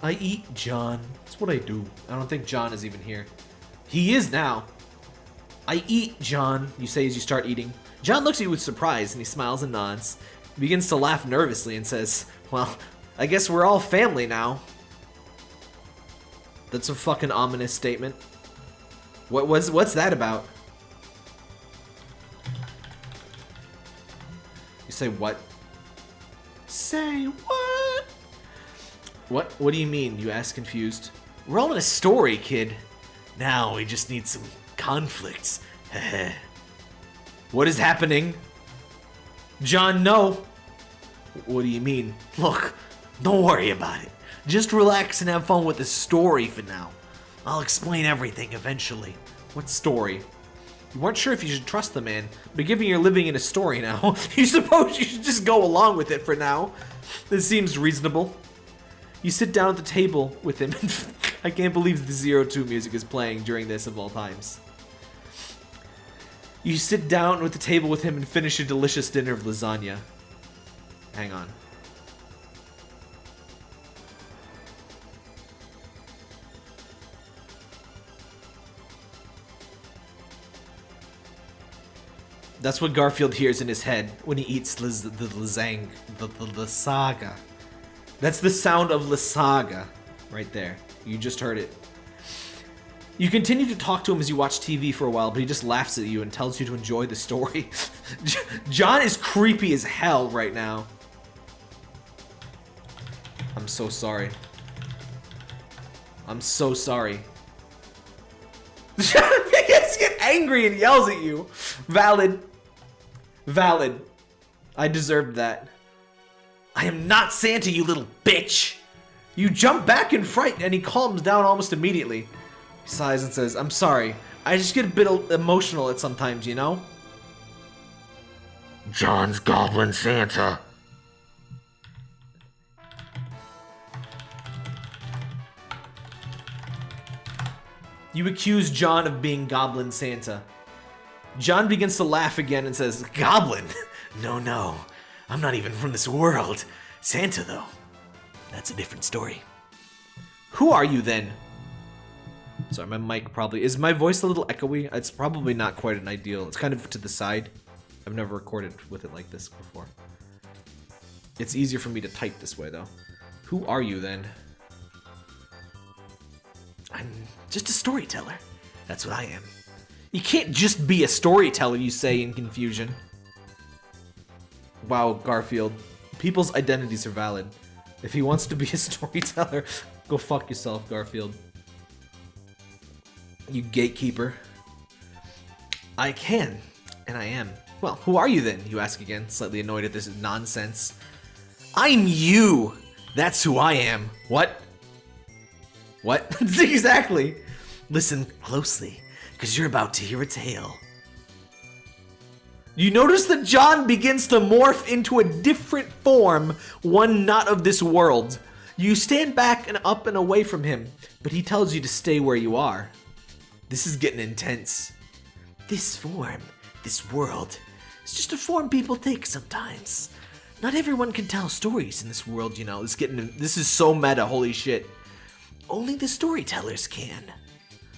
I eat, John. That's what I do. I don't think John is even here. He is now. I eat, John, you say as you start eating. John looks at you with surprise, and he smiles and nods. He begins to laugh nervously and says, well, I guess we're all family now. That's a fucking ominous statement. What's that about? You say what? Say what? What do you mean? You ask confused. We're all in a story, kid. Now we just need some conflicts. What is happening? John, no. What do you mean? Look, don't worry about it. Just relax and have fun with the story for now. I'll explain everything eventually. What story? You weren't sure if you should trust the man, but given you're living in a story now, you suppose you should just go along with it for now. This seems reasonable. You sit down at the table with him. I can't believe the 02 music is playing during this of all times. You sit down with the table with him and finish a delicious dinner of lasagna. Hang on. That's what Garfield hears in his head when he eats the saga. That's the sound of Lasaga right there. You just heard it. You continue to talk to him as you watch TV for a while, but he just laughs at you and tells you to enjoy the story. John is creepy as hell right now. I'm so sorry. I'm so sorry. He gets angry and yells at you. Valid. Valid. I deserved that. I am not Santa, you little bitch! You jump back in fright, and he calms down almost immediately. He sighs and says, I'm sorry. I just get a bit emotional at sometimes, you know? John's Goblin Santa. You accuse John of being Goblin Santa. John begins to laugh again and says, Goblin? No. I'm not even from this world. Santa, though. That's a different story. Who are you, then? Sorry, my mic probably... Is my voice a little echoey? It's probably not quite an ideal. It's kind of to the side. I've never recorded with it like this before. It's easier for me to type this way, though. Who are you, then? I'm just a storyteller. That's what I am. You can't just be a storyteller, you say in confusion. Wow, Garfield. People's identities are valid. If he wants to be a storyteller, go fuck yourself, Garfield. You gatekeeper. I can, and I am. Well, who are you then? You ask again, slightly annoyed at this nonsense. I'm you! That's who I am. What? What? Exactly. Listen closely, because you're about to hear a tale. You notice that John begins to morph into a different form, one not of this world. You stand back and up and away from him, but he tells you to stay where you are. This is getting intense. This form, this world, it's just a form people take sometimes. Not everyone can tell stories in this world, you know. This is so meta, holy shit. Only the storytellers can.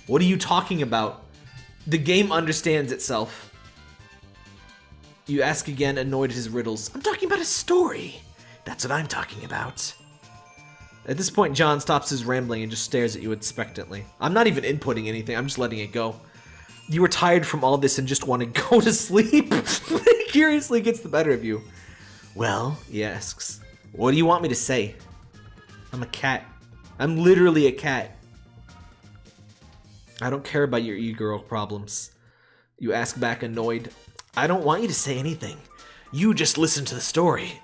What are you talking about? The game understands itself. You ask again, annoyed at his riddles. I'm talking about a story. That's what I'm talking about. At this point, John stops his rambling and just stares at you expectantly. I'm not even inputting anything, I'm just letting it go. You were tired from all this and just want to go to sleep? He curiously gets the better of you. Well, he asks, what do you want me to say? I'm a cat. I'm literally a cat. I don't care about your e-girl problems. You ask back, annoyed. I don't want you to say anything. You just listen to the story.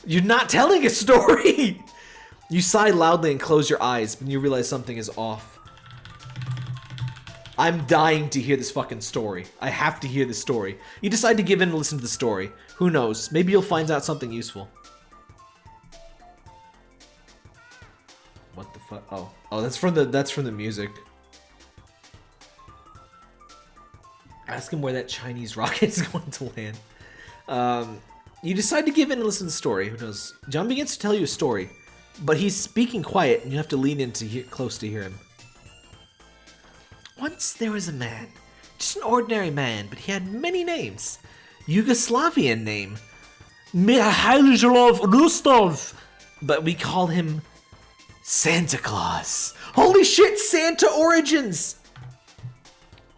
You're not telling a story! You sigh loudly and close your eyes when you realize something is off. I'm dying to hear this fucking story. I have to hear this story. You decide to give in and listen to the story. Who knows? Maybe you'll find out something useful. What the fuck? Oh, that's from the music. Ask him where that Chinese rocket is going to land. You decide to give in and listen to the story. Who knows? John begins to tell you a story, but he's speaking quiet, and you have to lean in to hear, close to hear him. Once there was a man, just an ordinary man, but he had many names. Yugoslavian name, Mihailov Rustov, but we call him Santa Claus. Holy shit, Santa origins!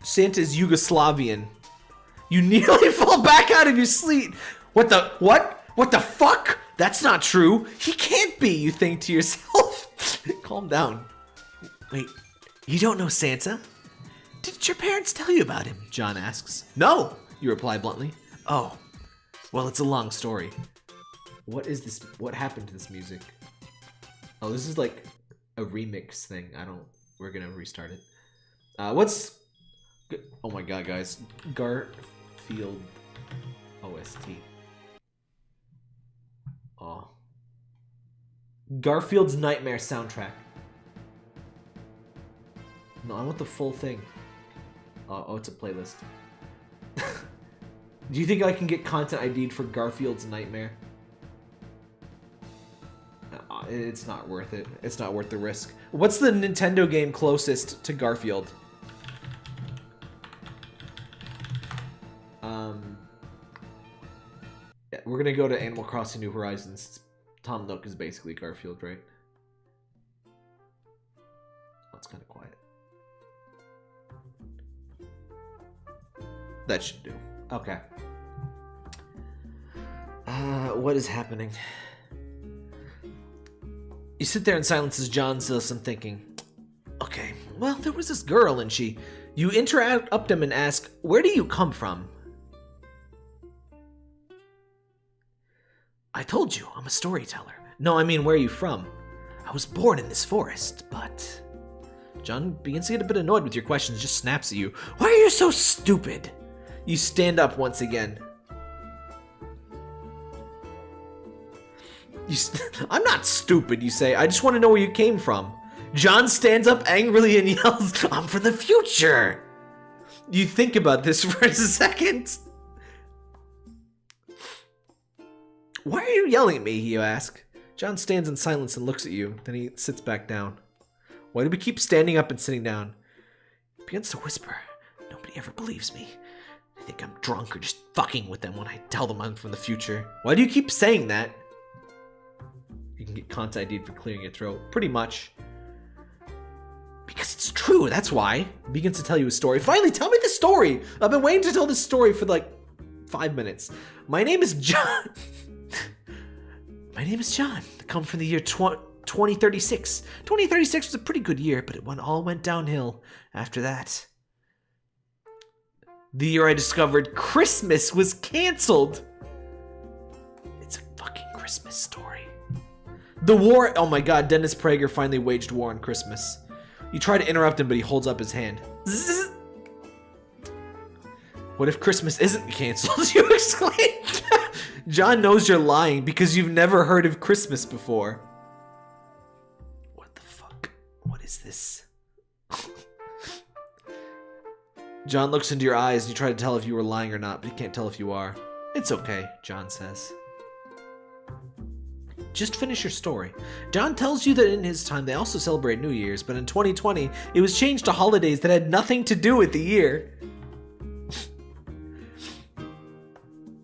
Santa is Yugoslavian. You nearly fall back out of your sleep. What the fuck? That's not true. He can't be, you think to yourself. Calm down. Wait, you don't know Santa? Did your parents tell you about him? John asks. No, you reply bluntly. Oh, well, it's a long story. What is this? What happened to this music? Oh, this is like a remix thing. We're gonna restart it. Oh my god, guys. Garfield OST. Oh. Garfield's Nightmare soundtrack. No, I want the full thing. Oh, it's a playlist. Do you think I can get content ID'd for Garfield's Nightmare? It's not worth it. It's not worth the risk. What's the Nintendo game closest to Garfield? Yeah, we're gonna go to Animal Crossing New Horizons. Tom Nook is basically Garfield, right? Oh, it's kind of quiet. That should do. Okay. What is happening? You sit there in silence as John says some thinking. Okay, well, there was this girl and she... You interrupt him and ask, where do you come from? I told you, I'm a storyteller. No, I mean, where are you from? I was born in this forest, but... John begins to get a bit annoyed with your questions, just snaps at you. Why are you so stupid? You stand up once again. I'm not stupid, you say. I just want to know where you came from. John stands up angrily and yells, I'm from the future. You think about this for a second. Why are you yelling at me, you ask. John stands in silence and looks at you. Then he sits back down. Why do we keep standing up and sitting down? He begins to whisper. Nobody ever believes me. They think I'm drunk or just fucking with them when I tell them I'm from the future. Why do you keep saying that? You can get content ID'd for clearing your throat. Pretty much. Because it's true, that's why. He begins to tell you a story. Finally, tell me the story! I've been waiting to tell this story for like 5 minutes. My name is John. My name is John. I come from the year 2036. 2036 was a pretty good year, but it all went downhill after that. The year I discovered Christmas was canceled. It's a fucking Christmas story. The war, oh my god, Dennis Prager finally waged war on Christmas. You try to interrupt him, but he holds up his hand. Zzz. What if Christmas isn't canceled? You exclaim. John knows you're lying because you've never heard of Christmas before. What the fuck? What is this? John looks into your eyes and you try to tell if you were lying or not, but you can't tell if you are. It's okay, John says. Just finish your story. John tells you that in his time they also celebrate New Year's, but in 2020 it was changed to holidays that had nothing to do with the year.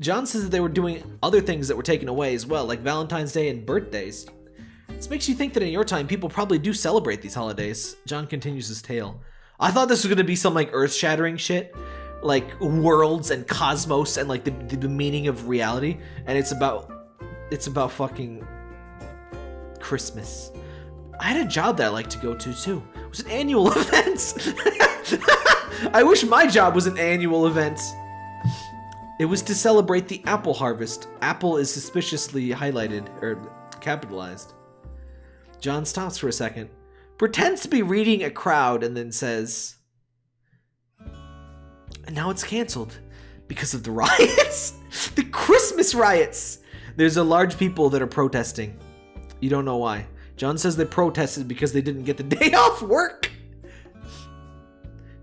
John says that they were doing other things that were taken away as well, like Valentine's Day and birthdays. This makes you think that in your time people probably do celebrate these holidays. John continues his tale. I thought this was going to be some like earth-shattering shit, like worlds and cosmos and like the meaning of reality, and it's about fucking Christmas. I had a job that I like to go to too. It was an annual event. I wish my job was an annual event. It was to celebrate the apple harvest. Apple is suspiciously highlighted or capitalized. John stops for a second, pretends to be reading a crowd, and then says, and now it's canceled because of the riots. The Christmas riots. There's a large people that are protesting. You don't know why. John says they protested because they didn't get the day off work.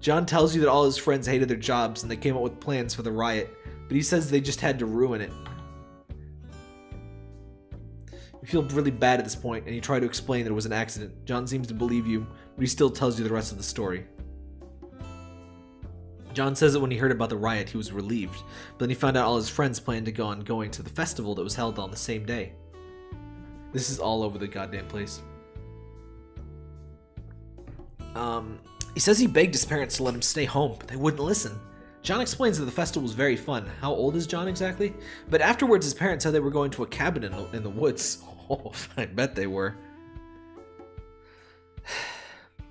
John tells you that all his friends hated their jobs and they came up with plans for the riot, but he says they just had to ruin it. You feel really bad at this point and you try to explain that it was an accident. John seems to believe you, but he still tells you the rest of the story. John says that when he heard about the riot, he was relieved, but then he found out all his friends planned to go on going to the festival that was held on the same day. This is all over the goddamn place. He says he begged his parents to let him stay home, but they wouldn't listen. John explains that the festival was very fun. How old is John exactly? But afterwards, his parents said they were going to a cabin in the woods. Oh, I bet they were.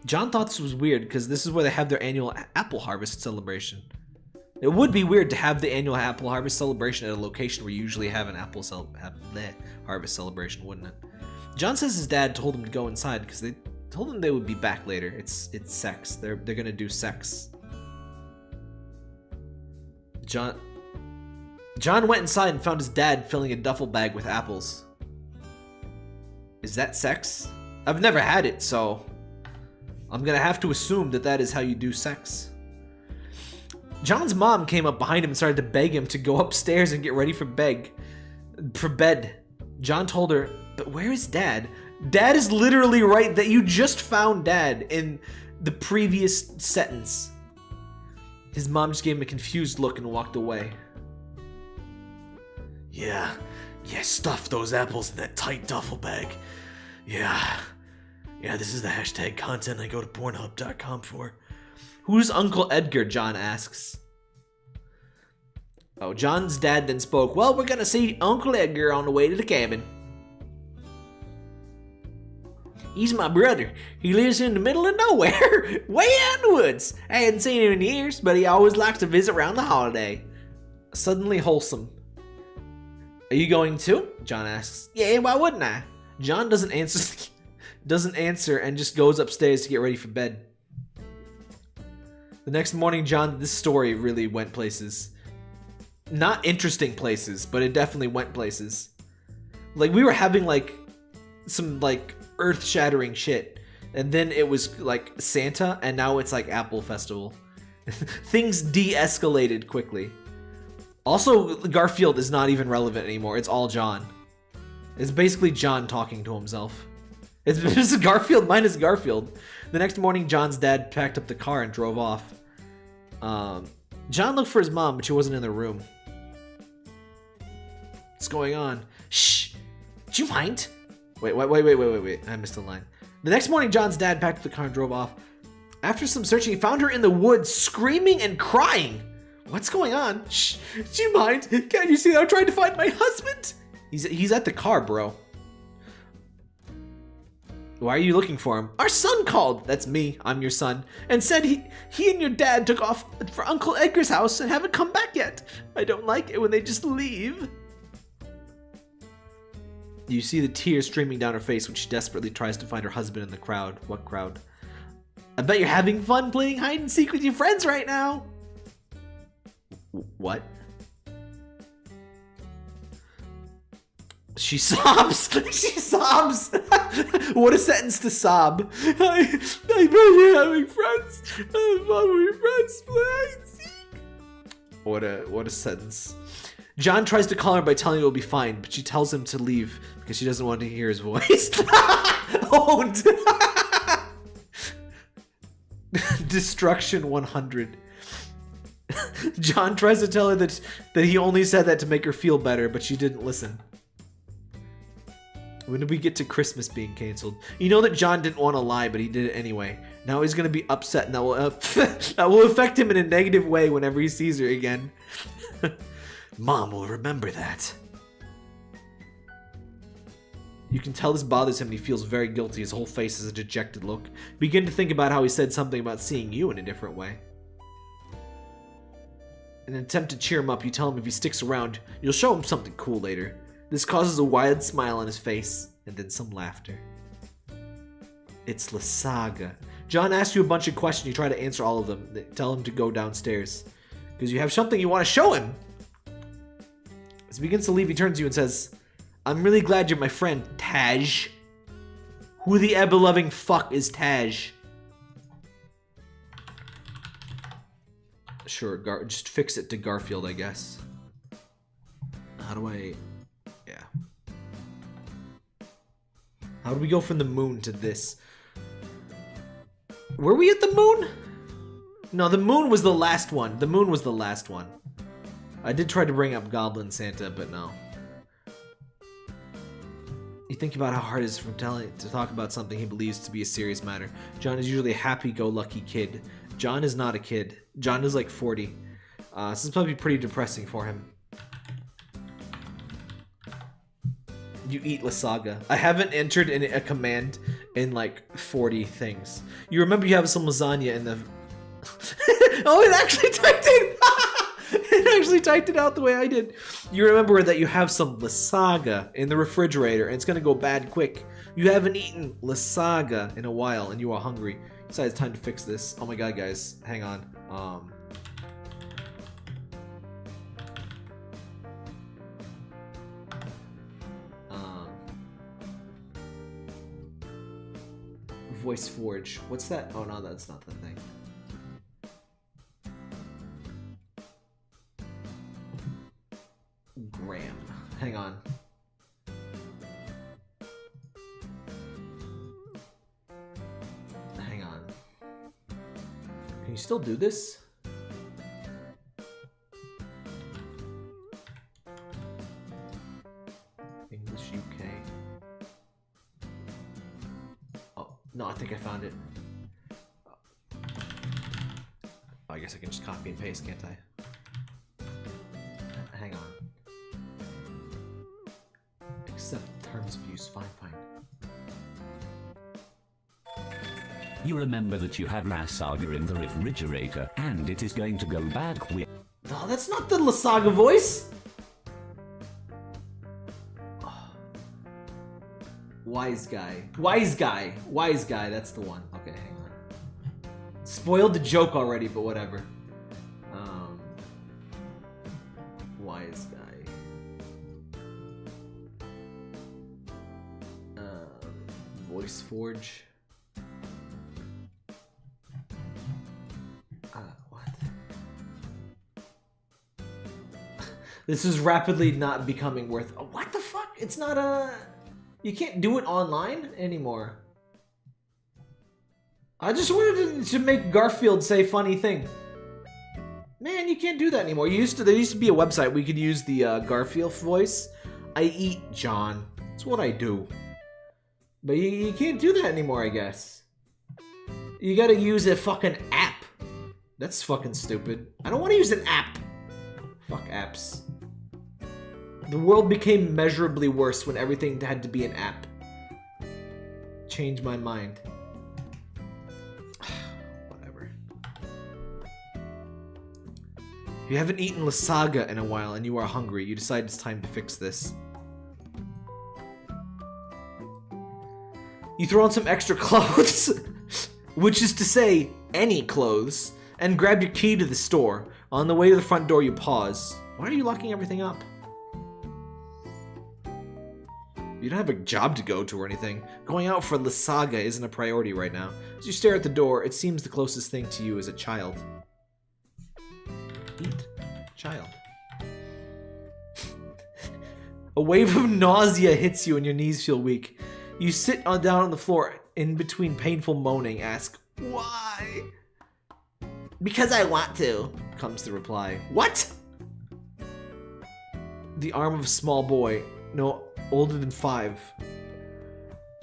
John thought this was weird because this is where they have their annual apple harvest celebration. It would be weird to have the annual apple harvest celebration at a location where you usually have an harvest celebration, wouldn't it? John says his dad told him to go inside because they told him they would be back later. It's sex. They're gonna do sex. John went inside and found his dad filling a duffel bag with apples. Is that sex? I've never had it, so I'm gonna have to assume that that is how you do sex. John's mom came up behind him and started to beg him to go upstairs and get ready for bed. John told her, but where is Dad? Dad is literally right that you just found Dad in the previous sentence. His mom just gave him a confused look and walked away. Yeah, stuff those apples in that tight duffel bag. Yeah, this is the hashtag content I go to Pornhub.com for. Who's Uncle Edgar? John asks. Oh, John's dad then spoke. Well, we're gonna see Uncle Edgar on the way to the cabin. He's my brother. He lives in the middle of nowhere, way out in the woods. I hadn't seen him in years, but he always likes to visit around the holiday. Suddenly wholesome. Are you going too? John asks. Yeah, why wouldn't I? John doesn't answer and just goes upstairs to get ready for bed. The next morning, this story really went places. Not interesting places, but it definitely went places. Like, we were having, like, some, like, earth-shattering shit. And then it was, like, Santa, and now it's, like, Apple Festival. Things de-escalated quickly. Also, Garfield is not even relevant anymore. It's all John. It's basically John talking to himself. It's Garfield minus Garfield. The next morning, John's dad packed up the car and drove off. John looked for his mom, but she wasn't in the room. What's going on? Shh! Do you mind? Wait. I missed a line. The next morning, John's dad packed up the car and drove off. After some searching, he found her in the woods, screaming and crying. What's going on? Shh! Do you mind? Can't you see that I'm trying to find my husband? He's at the car, bro. Why are you looking for him? Our son called. That's me. I'm your son. And said he and your dad took off for Uncle Edgar's house and haven't come back yet. I don't like it when they just leave. You see the tears streaming down her face when she desperately tries to find her husband in the crowd. What crowd? I bet you're having fun playing hide and seek with your friends right now. What? She sobs. She sobs. What a sentence to sob. I bet you're having friends. I'm having friends. What a sentence. John tries to call her by telling her it'll be fine, but she tells him to leave because she doesn't want to hear his voice. Owned. Destruction 100. John tries to tell her that he only said that to make her feel better, but she didn't listen. When did we get to Christmas being canceled? You know that John didn't want to lie, but he did it anyway. Now he's going to be upset, and that will affect him in a negative way whenever he sees her again. Mom will remember that. You can tell this bothers him and he feels very guilty. His whole face is a dejected look. Begin to think about how he said something about seeing you in a different way. In an attempt to cheer him up, you tell him if he sticks around, you'll show him something cool later. This causes a wide smile on his face, and then some laughter. It's La Saga. John asks you a bunch of questions. You try to answer all of them. They tell him to go downstairs, because you have something you want to show him. As he begins to leave, he turns to you and says, I'm really glad you're my friend, Taj. Who the ever-loving fuck is Taj? Sure, just fix it to Garfield, I guess. How do I... Yeah. How do we go from the moon to this? Were we at the moon? No, the moon was the last one. The moon was the last one. I did try to bring up Goblin Santa, but no. You think about how hard it is from to talk about something he believes to be a serious matter. John is usually a happy-go-lucky kid. John is not a kid. John is like 40. This is probably pretty depressing for him. You eat La Saga. I haven't entered in a command in like 40 things. You remember you have some lasagna in the... Oh, it actually typed it! It actually typed it out the way I did. You remember that you have some La Saga in the refrigerator and it's gonna go bad quick. You haven't eaten La Saga in a while and you are hungry. Besides, it's time to fix this. Oh my god, guys. Hang on. Voice Forge. What's that? Oh no, that's not the thing. Graham. Hang on. Hang on. Can you still do this? English UK. Oh, no, I think I found it. Oh, I guess I can just copy and paste, can't I? Hang on. Accept terms of use. Fine. You remember that you have La Saga in the refrigerator, and it is going to go bad quick. No, that's not the La Saga voice! Oh. Wise guy, that's the one. Okay, hang on. Spoiled the joke already, but whatever. Wise guy. Voice Forge. What? This is rapidly not becoming worth... What the fuck? It's not a... You can't do it online anymore. I just wanted to make Garfield say funny thing. Man, you can't do that anymore. There used to be a website we could use the Garfield voice. I eat John. That's what I do. But you can't do that anymore, I guess. You gotta use a fucking app. That's fucking stupid. I don't want to use an app. Fuck apps. The world became measurably worse when everything had to be an app. Change my mind. Whatever. You haven't eaten La Saga in a while and you are hungry. You decide it's time to fix this. You throw on some extra clothes, which is to say, any clothes, and grab your key to the store. On the way to the front door, you pause. Why are you locking everything up? You don't have a job to go to or anything. Going out for La Saga isn't a priority right now. As you stare at the door, it seems the closest thing to you is a child. Eat. Child. A wave of nausea hits you and your knees feel weak. You sit down on the floor in between painful moaning, ask, why? Because I want to, comes the reply. What? The arm of a small boy, no older than 5,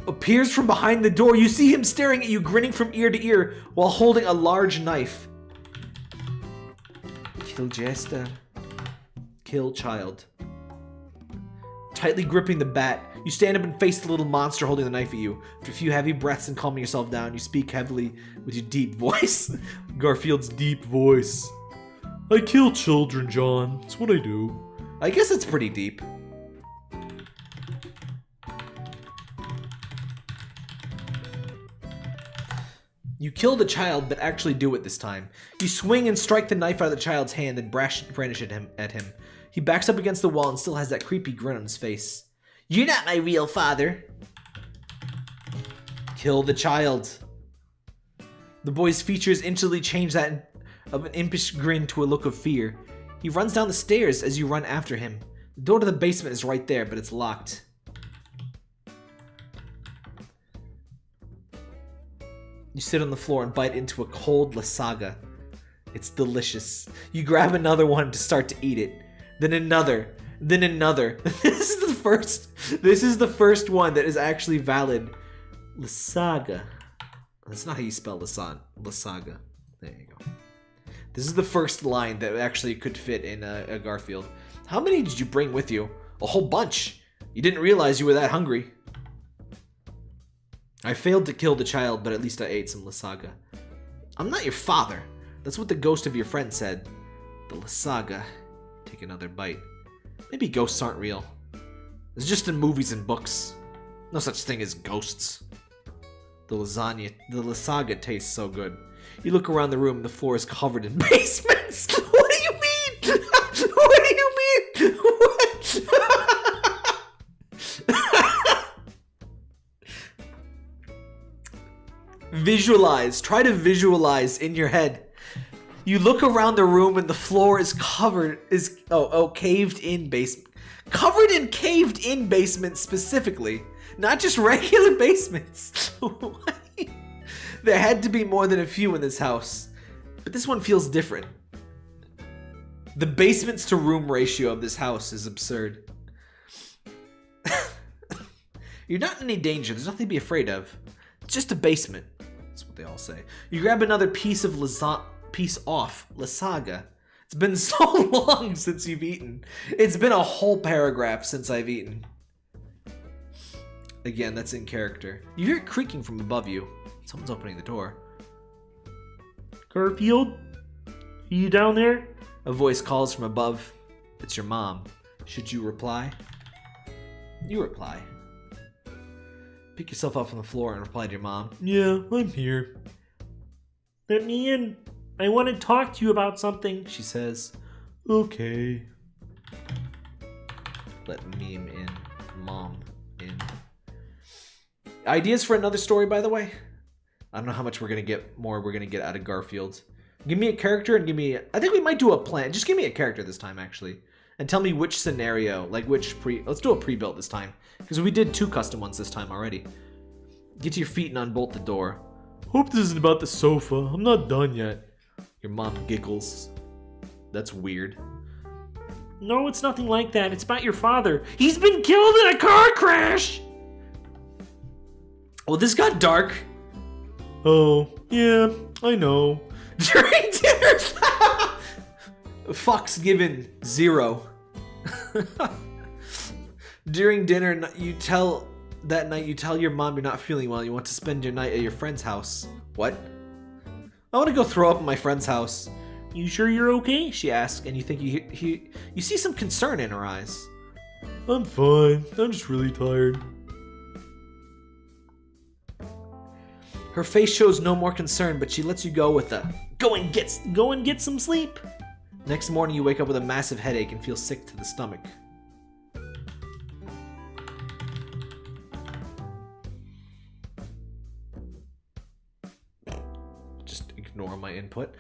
appears from behind the door. You see him staring at you, grinning from ear to ear while holding a large knife. Kill Jester. Kill child. Tightly gripping the bat, you stand up and face the little monster holding the knife at you. After a few heavy breaths and calming yourself down, you speak heavily with your deep voice. Garfield's deep voice. I kill children, John. It's what I do. I guess it's pretty deep. You kill the child, but actually do it this time. You swing and strike the knife out of the child's hand and brandish it at him. He backs up against the wall and still has that creepy grin on his face. You're not my real father. Kill the child. The boy's features instantly change that of an impish grin to a look of fear. He runs down the stairs as you run after him. The door to the basement is right there, but it's locked. You sit on the floor and bite into a cold La Saga. It's delicious. You grab another one to start to eat it. Then another. Then another. This is the first one that is actually valid. La Saga. That's not how you spell La Saga. There you go. This is the first line that actually could fit in a Garfield. How many did you bring with you? A whole bunch. You didn't realize you were that hungry. I failed to kill the child, but at least I ate some La Saga. I'm not your father. That's what the ghost of your friend said. The La Saga. Take another bite. Maybe ghosts aren't real. It's just in movies and books. No such thing as ghosts. The La Saga tastes so good. You look around the room and the floor is covered in basements. What do you mean? What do you mean? What? Visualize. Try to visualize in your head. You look around the room and the floor is caved in basement. Covered in caved in basements specifically. Not just regular basements. There had to be more than a few in this house. But this one feels different. The basements to room ratio of this house is absurd. You're not in any danger. There's nothing to be afraid of. It's just a basement. That's what they all say. You grab another piece off La Saga. It's been so long since you've eaten. It's been a whole paragraph since I've eaten. Again, that's in character. You hear it creaking from above you. Someone's opening the door. Garfield? Are you down there? A voice calls from above. It's your mom. Should you reply? You reply. Pick yourself up from the floor and reply to your mom. Yeah, I'm here. Let me in. I want to talk to you about something, she says. Okay. Let meme in. Mom in. Ideas for another story, by the way? I don't know how much we're going to get out of Garfield. Give me a character and give me... I think we might do a plan. Just give me a character this time, actually. And tell me which scenario, like which Let's do a pre-built this time. Because we did 2 custom ones this time already. Get to your feet and unbolt the door. Hope this isn't about the sofa. I'm not done yet. Your mom giggles. That's weird. No, it's nothing like that. It's about your father. He's been killed in a car crash! Well, this got dark. Oh, yeah, I know. During dinner... Fucks given 0. During dinner, you tell your mom you're not feeling well. You want to spend your night at your friend's house. What? I want to go throw up at my friend's house. You sure you're okay? She asks, and you think you see some concern in her eyes. I'm fine. I'm just really tired. Her face shows no more concern, but she lets you go with a go and get some sleep. Next morning, you wake up with a massive headache and feel sick to the stomach. Just ignore my input.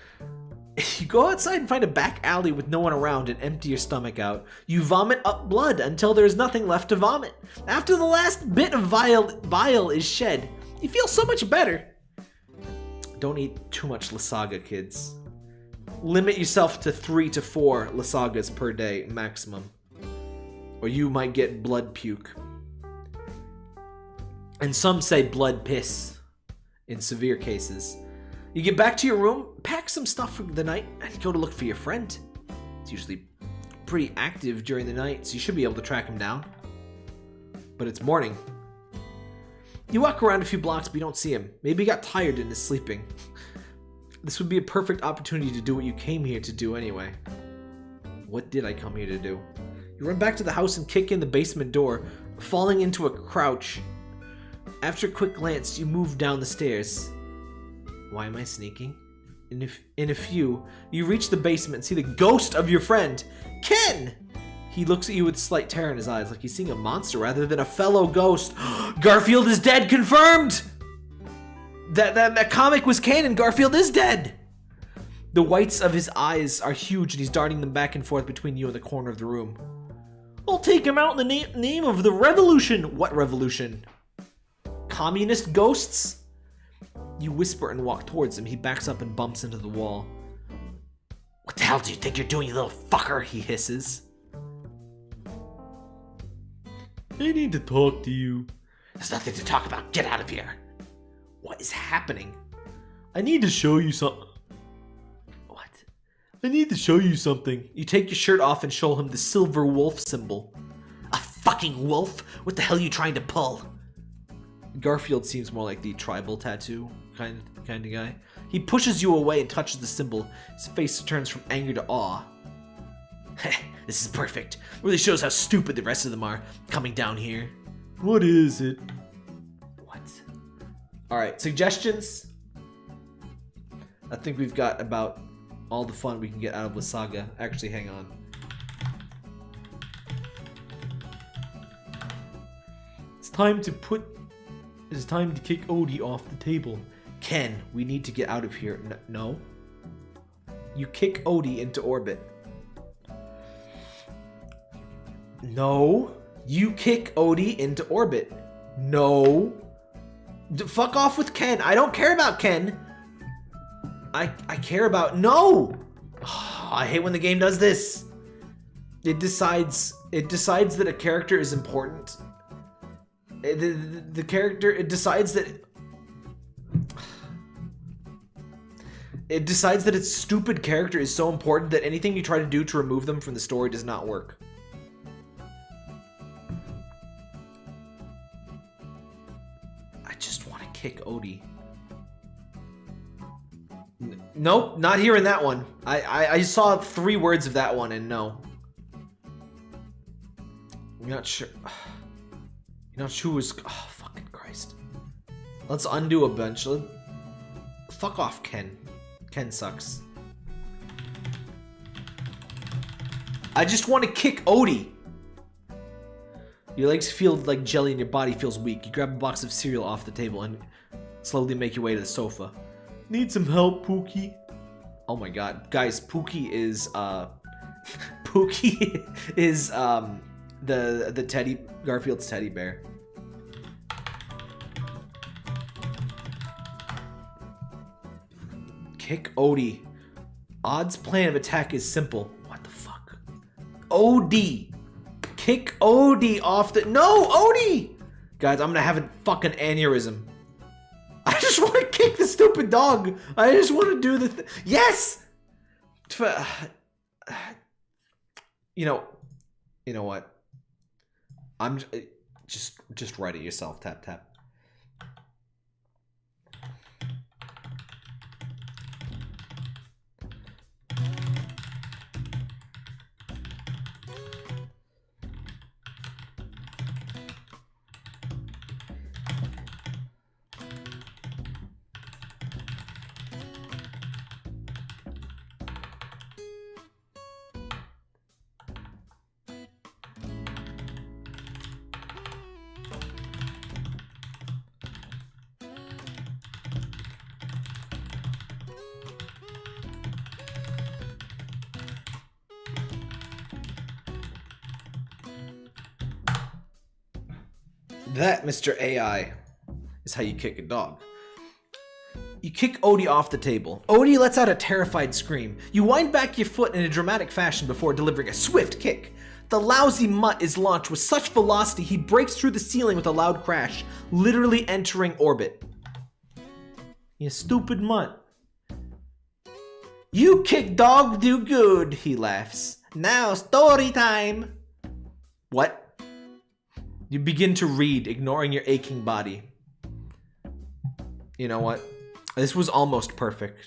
You go outside and find a back alley with no one around and empty your stomach out. You vomit up blood until there is nothing left to vomit. After the last bit of bile is shed, you feel so much better. Don't eat too much Lasaga, kids. Limit yourself to 3 to 4 Lasagas per day maximum, or you might get blood puke. And some say blood piss in severe cases. You get back to your room, pack some stuff for the night, and go to look for your friend. It's usually pretty active during the night, so you should be able to track him down. But it's morning. You walk around a few blocks, but you don't see him. Maybe he got tired and is sleeping. This would be a perfect opportunity to do what you came here to do anyway. What did I come here to do? You run back to the house and kick in the basement door, falling into a crouch. After a quick glance, you move down the stairs. Why am I sneaking? In a few, you reach the basement and see the ghost of your friend, Ken! He looks at you with slight terror in his eyes, like he's seeing a monster rather than a fellow ghost. Garfield is dead, confirmed! That comic was canon, Garfield is dead! The whites of his eyes are huge and he's darting them back and forth between you and the corner of the room. I'll take him out in the name of the revolution! What revolution? Communist ghosts? You whisper and walk towards him. He backs up and bumps into the wall. What the hell do you think you're doing, you little fucker? He hisses. I need to talk to you. There's nothing to talk about. Get out of here. What is happening? I need to show you something. What? I need to show you something. You take your shirt off and show him the silver wolf symbol. A fucking wolf? What the hell are you trying to pull? Garfield seems more like the tribal tattoo kind of guy. He pushes you away and touches the symbol. His face turns from anger to awe. This is perfect. Really shows how stupid the rest of them are coming down here. What is it? What? Alright, suggestions? I think we've got about all the fun we can get out of Lasaga. Actually, hang on. It's time to kick Odie off the table. Ken, we need to get out of here. No. You kick Odie into orbit. No. You kick Odie into orbit. No. Fuck off with Ken. I don't care about Ken. I care about... No! Oh, I hate when the game does this. It decides that a character is important. The character, it decides that its stupid character is so important that anything you try to do to remove them from the story does not work. I just want to kick Odie. Nope, not here in that one. I saw 3 words of that one and no. I'm not sure. You're not sure who's... Oh, fucking Christ. Let's undo a bunch. Fuck off, Ken. Ken sucks. I just want to kick Odie. Your legs feel like jelly and your body feels weak. You grab a box of cereal off the table and slowly make your way to the sofa. Need some help, Pookie? Oh my god. Guys, Pookie is, Pookie is, the teddy... Garfield's teddy bear. Kick Odie. Odd's plan of attack is simple. What the fuck? Odie. Kick Odie off the... No, Odie! Guys, I'm gonna have a fucking aneurysm. I just want to kick the stupid dog. I just want to do the... Yes! You know what? I'm just write it yourself. Tap, tap. That, Mr. AI, is how you kick a dog. You kick Odie off the table. Odie lets out a terrified scream. You wind back your foot in a dramatic fashion before delivering a swift kick. The lousy mutt is launched with such velocity he breaks through the ceiling with a loud crash, literally entering orbit. You stupid mutt. You kick dog do good, he laughs. Now story time. What? You begin to read, ignoring your aching body. You know what? This was almost perfect.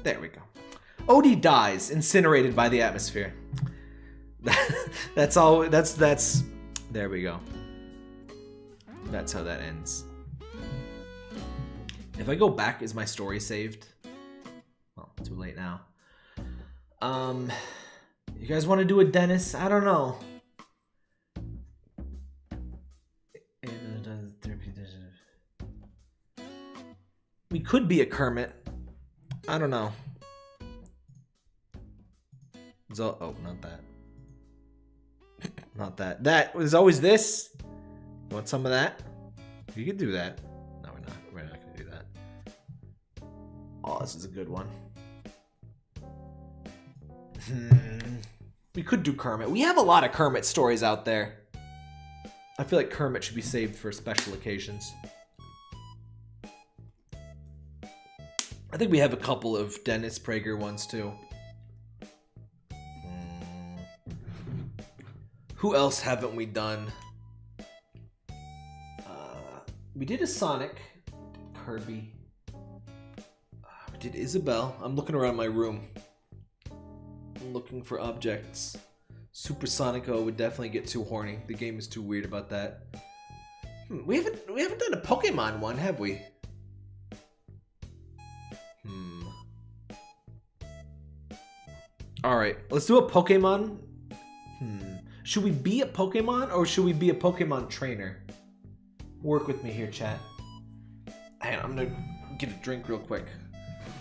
There we go. Odie dies, incinerated by the atmosphere. That's all. That's. There we go. That's how that ends. If I go back, is my story saved? Well, too late now. You guys want to do a Dennis? I don't know. We could be a Kermit. I don't know. Oh, not that. Not that. That was always this. You want some of that? You could do that. No, we're not. We're not going to do that. Oh, this is a good one. We could do Kermit. We have a lot of Kermit stories out there. I feel like Kermit should be saved for special occasions. I think we have a couple of Dennis Prager ones too. Who else haven't we done? We did a Sonic. Kirby. We did Isabelle. I'm looking around my room. I'm looking for objects. Super Sonico would definitely get too horny. The game is too weird about that. We haven't done a Pokemon one, have we? Alright, let's do a Pokemon. Should we be a Pokemon or should we be a Pokemon trainer? Work with me here, chat. Hang on, I'm gonna get a drink real quick.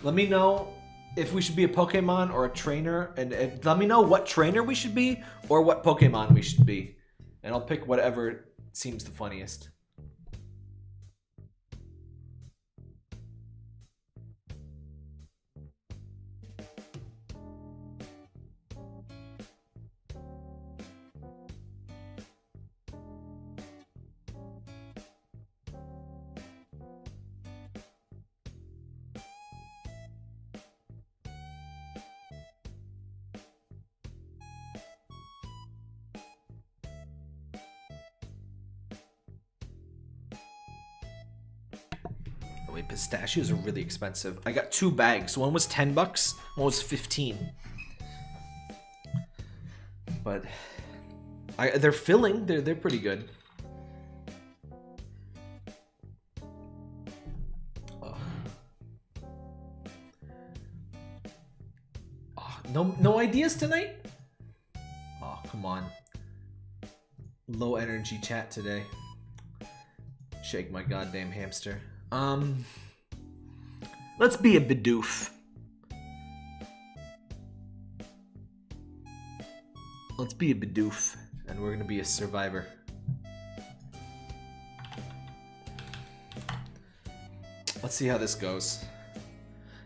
Let me know if we should be a Pokemon or a trainer, and let me know what trainer we should be or what Pokemon we should be. And I'll pick whatever seems the funniest. Pistachios are really expensive. I got 2 bags. One was $10, one was 15. But they're filling. They're pretty good. No ideas tonight? Oh, come on. Low energy chat today. Shake my goddamn hamster. Let's be a Bidoof. Let's be a Bidoof, and we're gonna be a survivor. Let's see how this goes.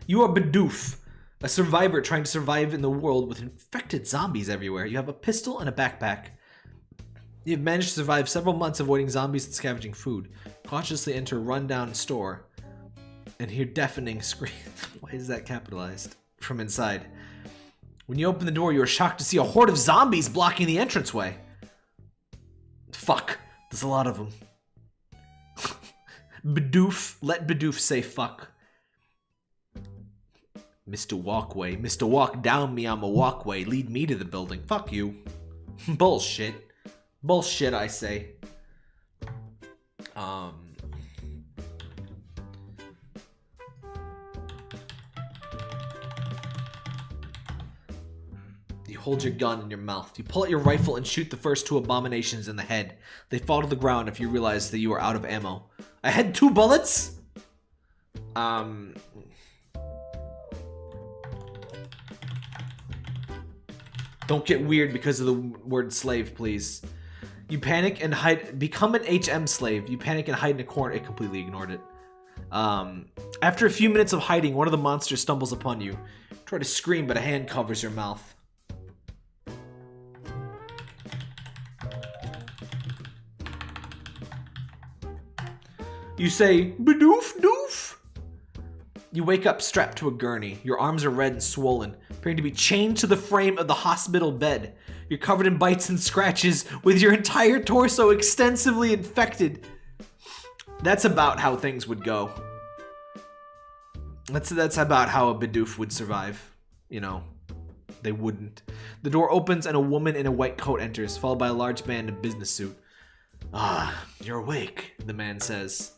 You are Bidoof, a survivor trying to survive in the world with infected zombies everywhere. You have a pistol and a backpack. You've managed to survive several months avoiding zombies and scavenging food. Cautiously enter a rundown store and hear deafening screams. Why is that capitalized? From inside. When you open the door, you are shocked to see a horde of zombies blocking the entranceway. Fuck. There's a lot of them. Bidoof. Let Bidoof say fuck. Mr. Walkway. Mr. Walk down me, I'm a walkway. Lead me to the building. Fuck you. Bullshit. Bullshit, I say. hold your gun in your mouth. You pull out your rifle and shoot the first 2 abominations in the head. They fall to the ground if you realize that you are out of ammo. I had 2 bullets? Don't get weird because of the word slave, please. You panic and hide. Become an HM slave. You panic and hide in a corner. It completely ignored it. After a few minutes of hiding, one of the monsters stumbles upon you. Try to scream, but a hand covers your mouth. You say, Bidoof doof. You wake up strapped to a gurney. Your arms are red and swollen, appearing to be chained to the frame of the hospital bed. You're covered in bites and scratches, with your entire torso extensively infected. That's about how things would go. That's about how a Bidoof would survive. You know, they wouldn't. The door opens and a woman in a white coat enters, followed by a large man in a business suit. Ah, you're awake, the man says.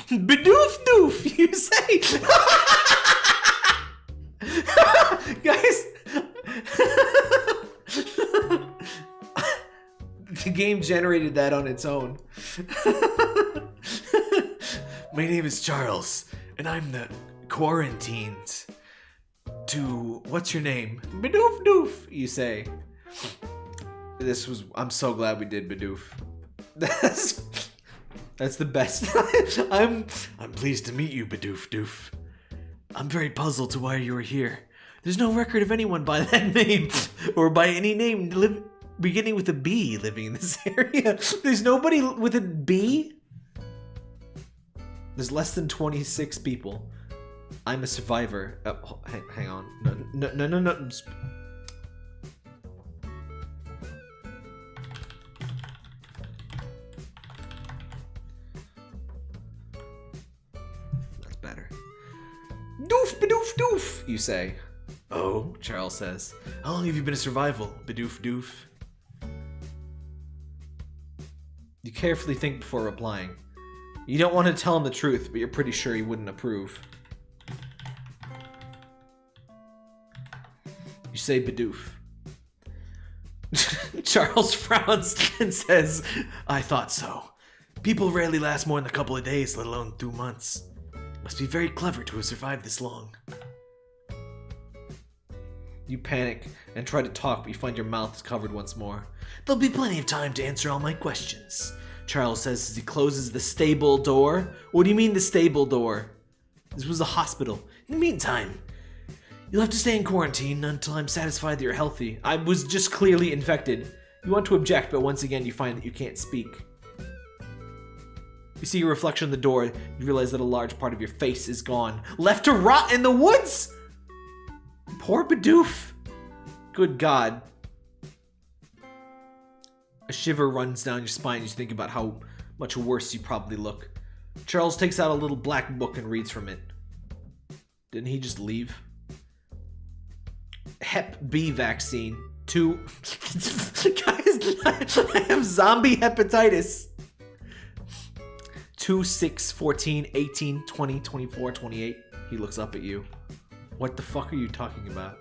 Bidoof doof, you say. Guys. The game generated that on its own. My name is Charles, and I'm the quarantined to... What's your name? Bidoof doof, you say. I'm so glad we did Bidoof. That's the best. I'm pleased to meet you, Bidoof doof. I'm very puzzled to why you were here. There's no record of anyone by that name, or by any name beginning with a B living in this area. There's nobody with a B? There's less than 26 people. I'm a survivor. Hang on. No. That's better. Doof, Bidoof, doof, you say. Oh, Charles says. How long have you been a survival, Bidoof, doof? You carefully think before replying. You don't want to tell him the truth, but you're pretty sure he wouldn't approve. You say Bidoof. Charles frowns and says, I thought so. People rarely last more than a couple of days, let alone 2 months. Must be very clever to have survived this long. You panic and try to talk, but you find your mouth is covered once more. There'll be plenty of time to answer all my questions, Charles says as he closes the stable door. What do you mean the stable door? This was a hospital. In the meantime, you'll have to stay in quarantine until I'm satisfied that you're healthy. I was just clearly infected. You want to object, but once again you find that you can't speak. You see your reflection in the door. You realize that a large part of your face is gone. Left to rot in the woods! Poor Bidoof. Good God. A shiver runs down your spine as you think about how much worse you probably look. Charles takes out a little black book and reads from it. Didn't he just leave? Hep B vaccine. 2... Guys, I have zombie hepatitis. 2, 6, 14, 18, 20, 24, 28. He looks up at you. What the fuck are you talking about?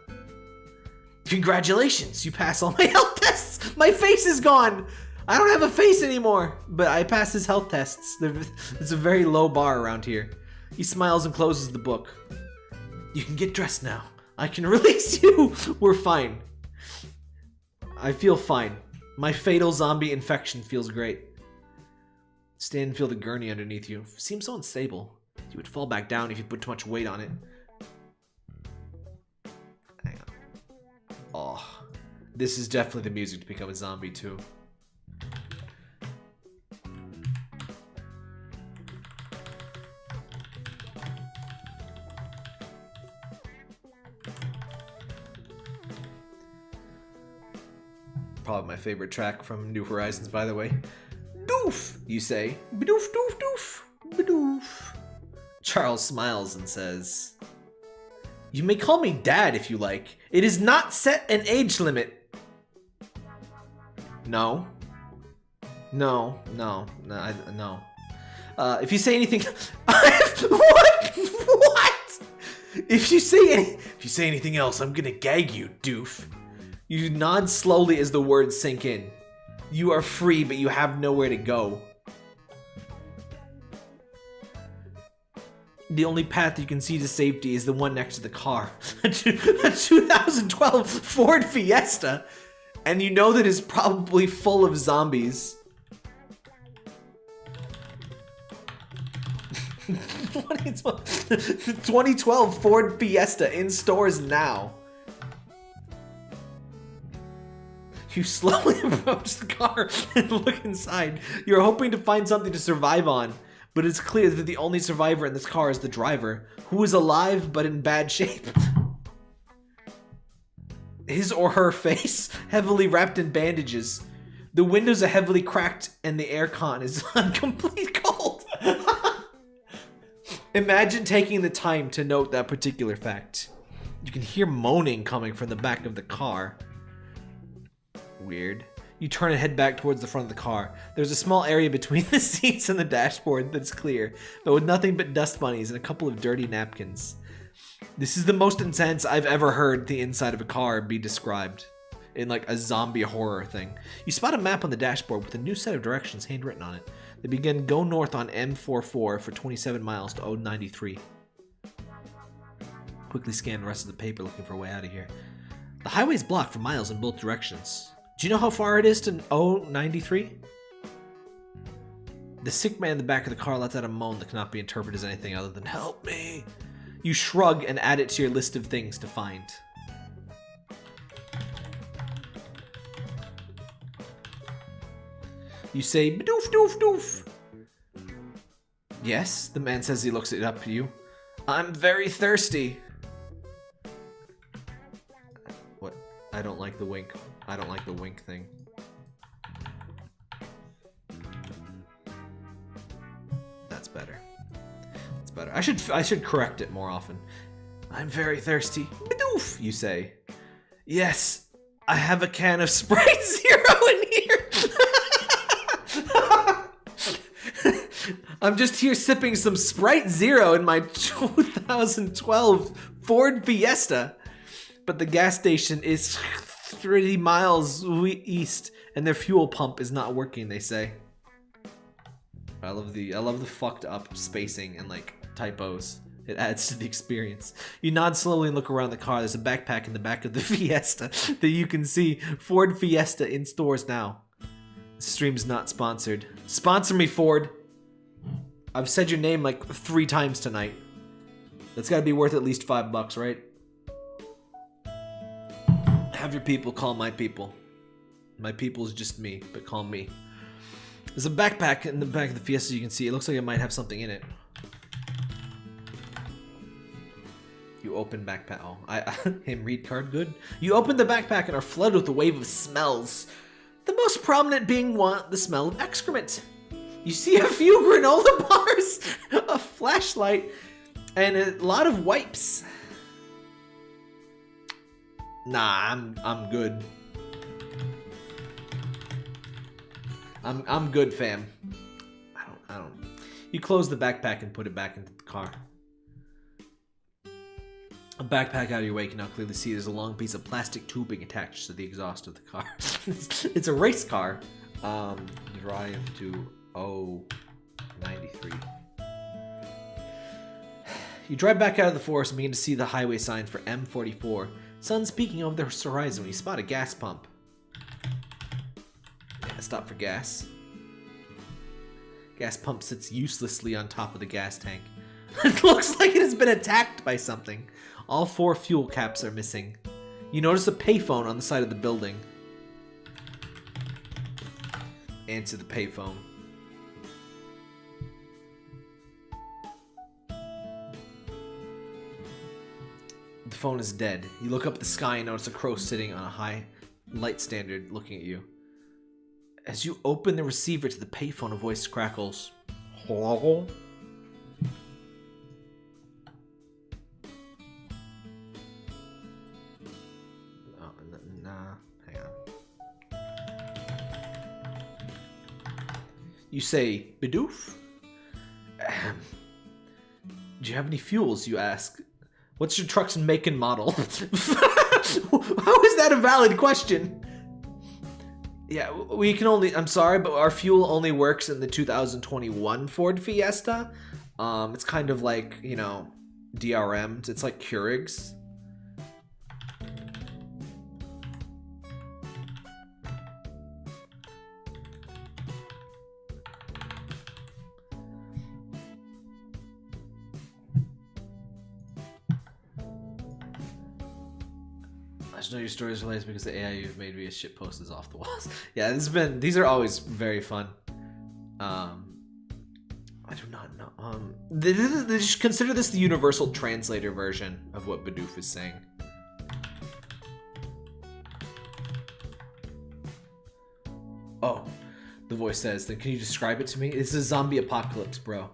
Congratulations, you pass all my health tests! My face is gone! I don't have a face anymore! But I passed his health tests. It's a very low bar around here. He smiles and closes the book. You can get dressed now. I can release you! We're fine. I feel fine. My fatal zombie infection feels great. Stand and feel the gurney underneath you. Seems so unstable. You would fall back down if you put too much weight on it. Hang on. Oh, this is definitely the music to become a zombie too. Probably my favorite track from New Horizons, by the way. Doof, you say. Bidoof, doof, doof. Bidoof. Charles smiles and says, you may call me Dad if you like. It is not set an age limit. No. No. If you say anything... What? What? If you say anything else, I'm gonna gag you, doof. You nod slowly as the words sink in. You are free, but you have nowhere to go. The only path you can see to safety is the one next to the car. A 2012 Ford Fiesta. And you know that it's probably full of zombies. 2012 Ford Fiesta in stores now. You slowly approach the car and look inside. You're hoping to find something to survive on, but it's clear that the only survivor in this car is the driver, who is alive but in bad shape. His or her face heavily wrapped in bandages. The windows are heavily cracked and the aircon is on complete cold. Imagine taking the time to note that particular fact. You can hear moaning coming from the back of the car. Weird. You turn and head back towards the front of the car. There's a small area between the seats and the dashboard that's clear, but with nothing but dust bunnies and a couple of dirty napkins. This is the most intense I've ever heard the inside of a car be described in like a zombie horror thing. You spot a map on the dashboard with a new set of directions handwritten on it. They begin go north on M44 for 27 miles to O93. Quickly scan the rest of the paper looking for a way out of here. The highway is blocked for miles in both directions. Do you know how far it is to O93? The sick man in the back of the car lets out a moan that cannot be interpreted as anything other than help me. You shrug and add it to your list of things to find. You say, Bidoof, doof, doof. Yes, the man says. He looks it up at you. I'm very thirsty. What? I don't like the wink. I don't like the wink thing. That's better. That's better. I should correct it more often. I'm very thirsty. Bidoof, you say. Yes, I have a can of Sprite Zero in here. I'm just here sipping some Sprite Zero in my 2012 Ford Fiesta. But the gas station is 30 miles east and their fuel pump is not working, they say. I love the fucked up spacing and like typos. It adds to the experience. You nod slowly and look around the car. There's a backpack in the back of the Fiesta that you can see. Ford Fiesta in stores now. The stream's not sponsored. Sponsor me, Ford. I've said your name like 3 times tonight. That's gotta be worth at least $5, right? Have your people call my people. My people is just me, but call me. There's a backpack in the back of the Fiesta you can see. It looks like it might have something in it. You open backpack. Oh, him read card, good. You open the backpack and are flooded with a wave of smells. The most prominent being the smell of excrement. You see a few granola bars, a flashlight, and a lot of wipes. Nah, I'm good. I'm good, fam. I don't. You close the backpack and put it back into the car. A backpack out of your way, you can now clearly see there's a long piece of plastic tubing attached to the exhaust of the car. It's a race car. Drive to O93. You drive back out of the forest and begin to see the highway signs for M44. Sun's peeking over the horizon when you spot a gas pump. Yeah, stop for gas. Gas pump sits uselessly on top of the gas tank. It looks like it has been attacked by something. All 4 fuel caps are missing. You notice a payphone on the side of the building. Answer the payphone. The phone is dead. You look up at the sky and notice a crow sitting on a high light standard looking at you. As you open the receiver to the payphone, a voice crackles. Hello? Hang on. You say, Bidoof? Do you have any fuels, you ask? What's your truck's make and model? How is that a valid question? Yeah, we can only, I'm sorry, but our fuel only works in the 2021 Ford Fiesta. It's kind of like, you know, DRMs. It's like Keurigs. I should know your stories related because the AI you've made via shitpost is off the walls. Yeah, these are always very fun. I do not know. They just consider this the universal translator version of what Bidoof is saying. Oh, the voice says, then can you describe it to me? It's a zombie apocalypse, bro.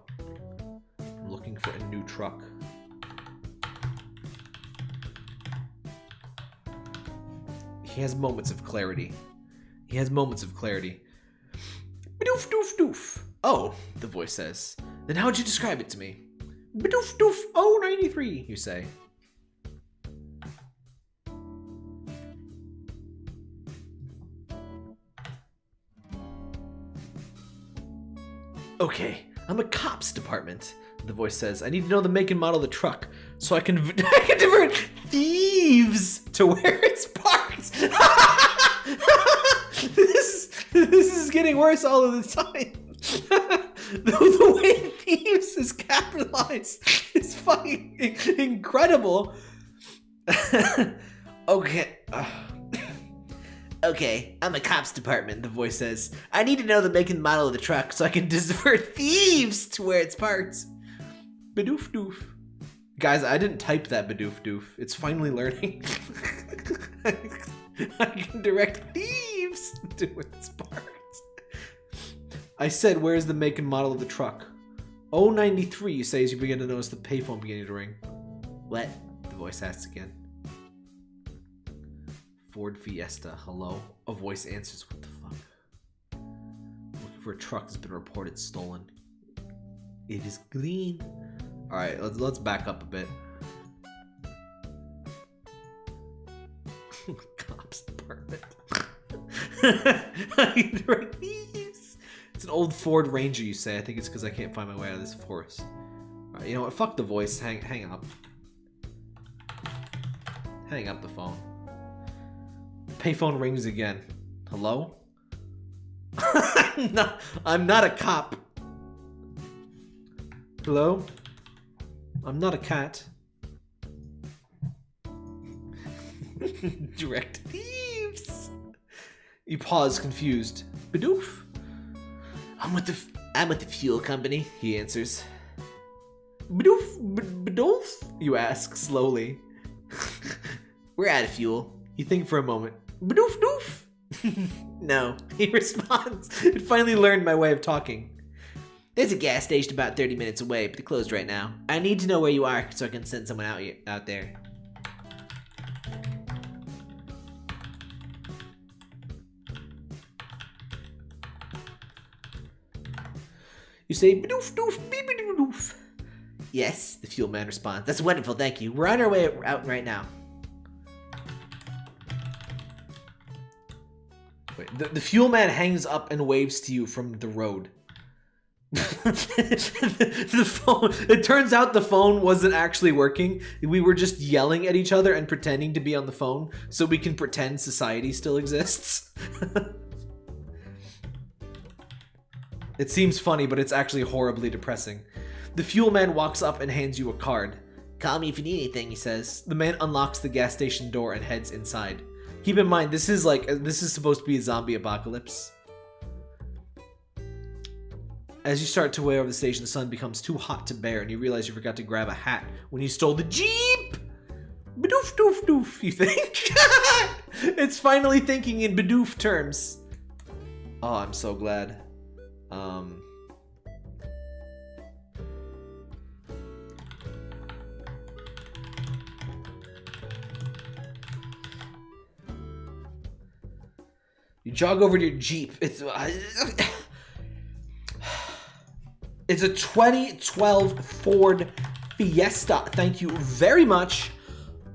I'm looking for a new truck. He has moments of clarity. He has moments of clarity. Bidoof doof doof. Oh, the voice says. Then how would you describe it to me? Bidoof doof 093, you say. Okay, I'm a cops department. The voice says, I need to know the make and model of the truck so I can divert thieves to where it's parked. This is getting worse all of the time. The way thieves is capitalized is fucking incredible. Okay. Okay, I'm a cops department, the voice says. I need to know the make and model of the truck so I can divert thieves to where it's parked. Bidoof doof. Guys, I didn't type that Bidoof doof. It's finally learning. I can direct thieves to where it's parked. I said, where's the make and model of the truck? 093, you say as you begin to notice the payphone beginning to ring. What? The voice asks again. Ford Fiesta, hello? A voice answers, what the fuck? Looking for a truck that's been reported stolen. It is green. Alright, let's back up a bit. Cops department. It's an old Ford Ranger, you say. I think it's because I can't find my way out of this forest. Alright, you know what? Fuck the voice. Hang up. Hang up the phone. Payphone rings again. Hello? I'm not a cop. Hello? I'm not a cat. Direct thieves. You pause, confused. Bidoof? I'm with the fuel company, he answers. Bidoof? You ask, slowly. We're out of fuel. You think for a moment. Bidoof doof? No, he responds. It finally learned my way of talking. There's a gas station about 30 minutes away, but they're closed right now. I need to know where you are so I can send someone out there. You say, Bidoof doof, beep-a-doo-doof. Yes, the fuel man responds. That's wonderful, thank you. We're on our way out right now. Wait, the fuel man hangs up and waves to you from the road. The phone. It turns out the phone wasn't actually working. We were just yelling at each other and pretending to be on the phone so we can pretend society still exists. It seems funny, but it's actually horribly depressing. The fuel man walks up and hands you a card. Call me if you need anything, he says. The man unlocks the gas station door and heads inside. Keep in mind, this is supposed to be a zombie apocalypse. As you start to way over the station, the sun becomes too hot to bear, and you realize you forgot to grab a hat when you stole the Jeep! Bidoof doof doof, you think? It's finally thinking in Bidoof terms. Oh, I'm so glad. You jog over to your Jeep. It's a 2012 Ford Fiesta. Thank you very much.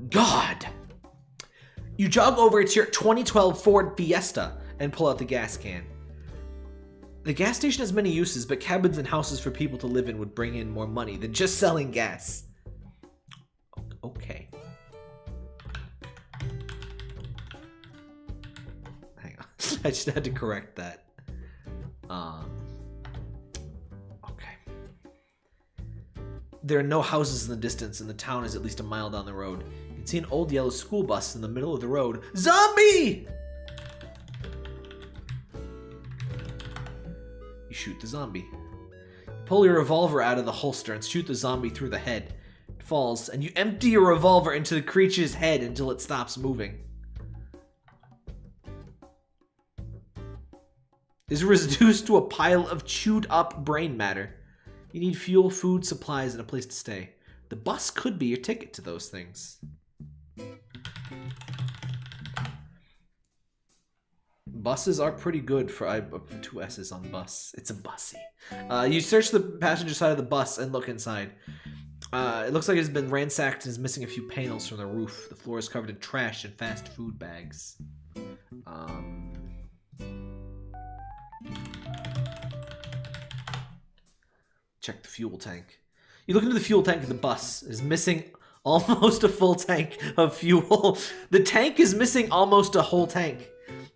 God. You jog over to your 2012 Ford Fiesta and pull out the gas can. The gas station has many uses, but cabins and houses for people to live in would bring in more money than just selling gas. Okay. Hang on. I just had to correct that. Okay. There are no houses in the distance, and the town is at least a mile down the road. You can see an old yellow school bus in the middle of the road. Zombie! You shoot the zombie. You pull your revolver out of the holster and shoot the zombie through the head. It falls, and you empty your revolver into the creature's head until it stops moving. Is reduced to a pile of chewed up brain matter. You need fuel, food, supplies, and a place to stay. The bus could be your ticket to those things. Buses are pretty good for 2 S's on bus. It's a bussy. You search the passenger side of the bus and look inside. It looks like it's been ransacked and is missing a few panels from the roof. The floor is covered in trash and fast food bags. Check the fuel tank. You look into the fuel tank of the bus. It is missing almost a full tank of fuel. The tank is missing almost a whole tank.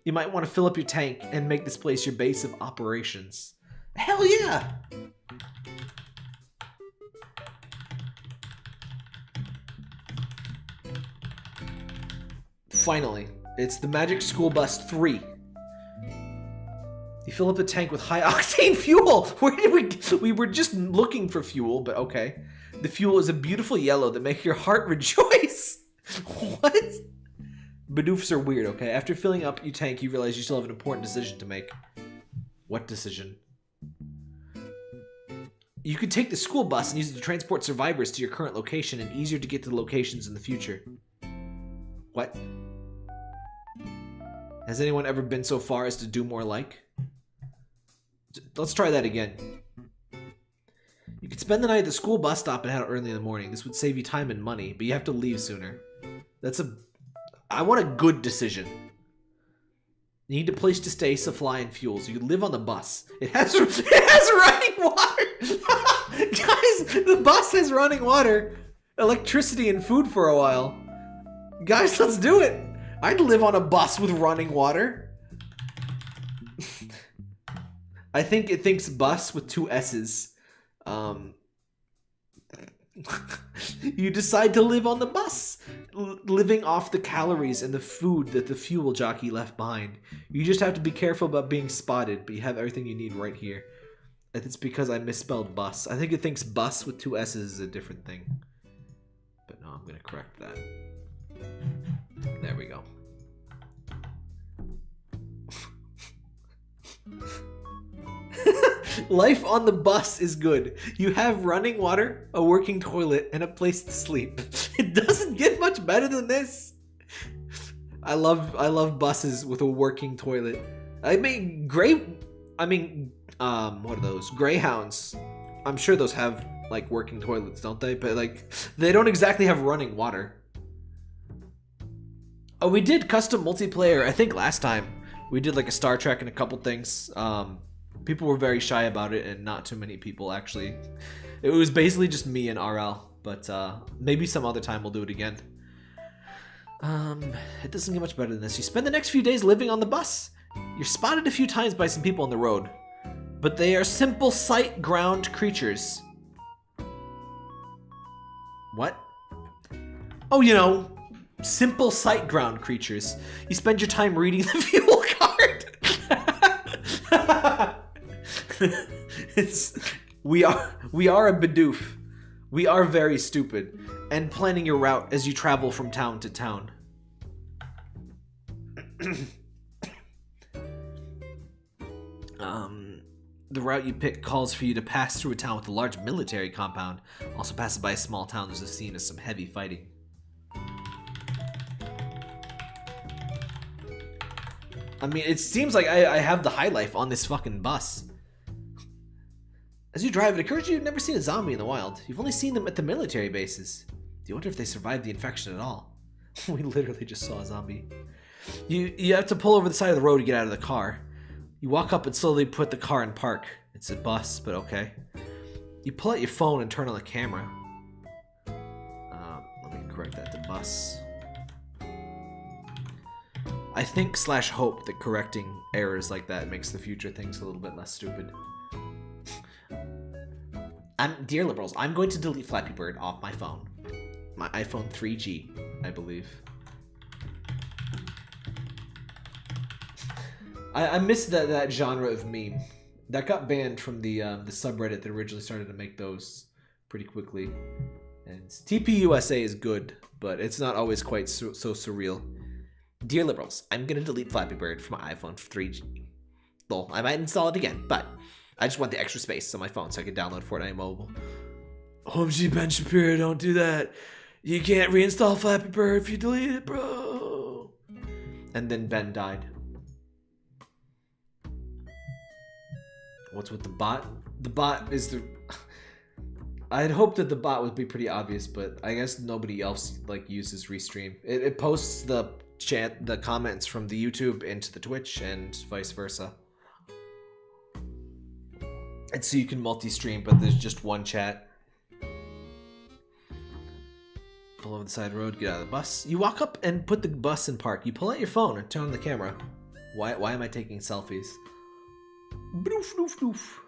You might want to fill up your tank and make this place your base of operations. Hell yeah! Finally, it's the Magic School Bus 3. You fill up the tank with high-octane fuel! Where did we were just looking for fuel, but okay. The fuel is a beautiful yellow that makes your heart rejoice! What? Bidoofs are weird, okay? After filling up your tank, you realize you still have an important decision to make. What decision? You could take the school bus and use it to transport survivors to your current location and easier to get to the locations in the future. What? Has anyone ever been so far as to do more like? Let's try that again. You could spend the night at the school bus stop and head out early in the morning. This would save you time and money, but you have to leave sooner. I want a good decision. You need a place to stay, supply, and fuel, so you can live on the bus. It has running water! Guys, the bus has running water, electricity, and food for a while. Guys, let's do it! I'd live on a bus with running water. I think it thinks bus with 2 S's. You decide to live on the bus, living off the calories and the food that the fuel jockey left behind. You just have to be careful about being spotted, but you have everything you need right here. It's because I misspelled bus. I think it thinks bus with 2 S's is a different thing. But no, I'm going to correct that. There we go. Life on the bus is good. You have running water, a working toilet, and a place to sleep. It doesn't get much better than this. I love buses with a working toilet. What are those? Greyhounds. I'm sure those have like working toilets, don't they? But like they don't exactly have running water. Oh, we did custom multiplayer, I think last time. We did like a Star Trek and a couple things. People were very shy about it, and not too many people actually. It was basically just me and RL, but maybe some other time we'll do it again. It doesn't get much better than this. You spend the next few days living on the bus. You're spotted a few times by some people on the road, but they are simple sight ground creatures. What? Oh, you know, simple sight ground creatures. You spend your time reading the fuel card. We are a Bidoof. We are very stupid, and planning your route as you travel from town to town. The route you pick calls for you to pass through a town with a large military compound. Also passes by a small town. There's a scene of some heavy fighting. I mean, it seems like I have the high life on this fucking bus. As you drive, it occurs to you you've never seen a zombie in the wild. You've only seen them at the military bases. Do you wonder if they survived the infection at all? We literally just saw a zombie. You have to pull over the side of the road to get out of the car. You walk up and slowly put the car in park. It's a bus, but okay. You pull out your phone and turn on the camera. Let me correct that to bus. I think / hope that correcting errors like that makes the future things a little bit less stupid. Dear liberals, I'm going to delete Flappy Bird off my phone. My iPhone 3G, I believe. I miss that genre of meme. That got banned from the subreddit that originally started to make those pretty quickly. And TPUSA is good, but it's not always quite so surreal. Dear liberals, I'm gonna delete Flappy Bird from my iPhone 3G. Lol, I might install it again, but I just want the extra space on my phone so I can download Fortnite Mobile. OMG Ben Shapiro, don't do that. You can't reinstall Flappy Bird if you delete it, bro. And then Ben died. What's with the bot? The bot is the... I'd hoped that the bot would be pretty obvious, but I guess nobody else like uses Restream. It posts the chat, the comments from the YouTube into the Twitch and vice versa. And so you can multi-stream, but there's just one chat. Pull over the side road, get out of the bus. You walk up and put the bus in park. You pull out your phone and turn on the camera. Why am I taking selfies? Bidoof, doof, doof.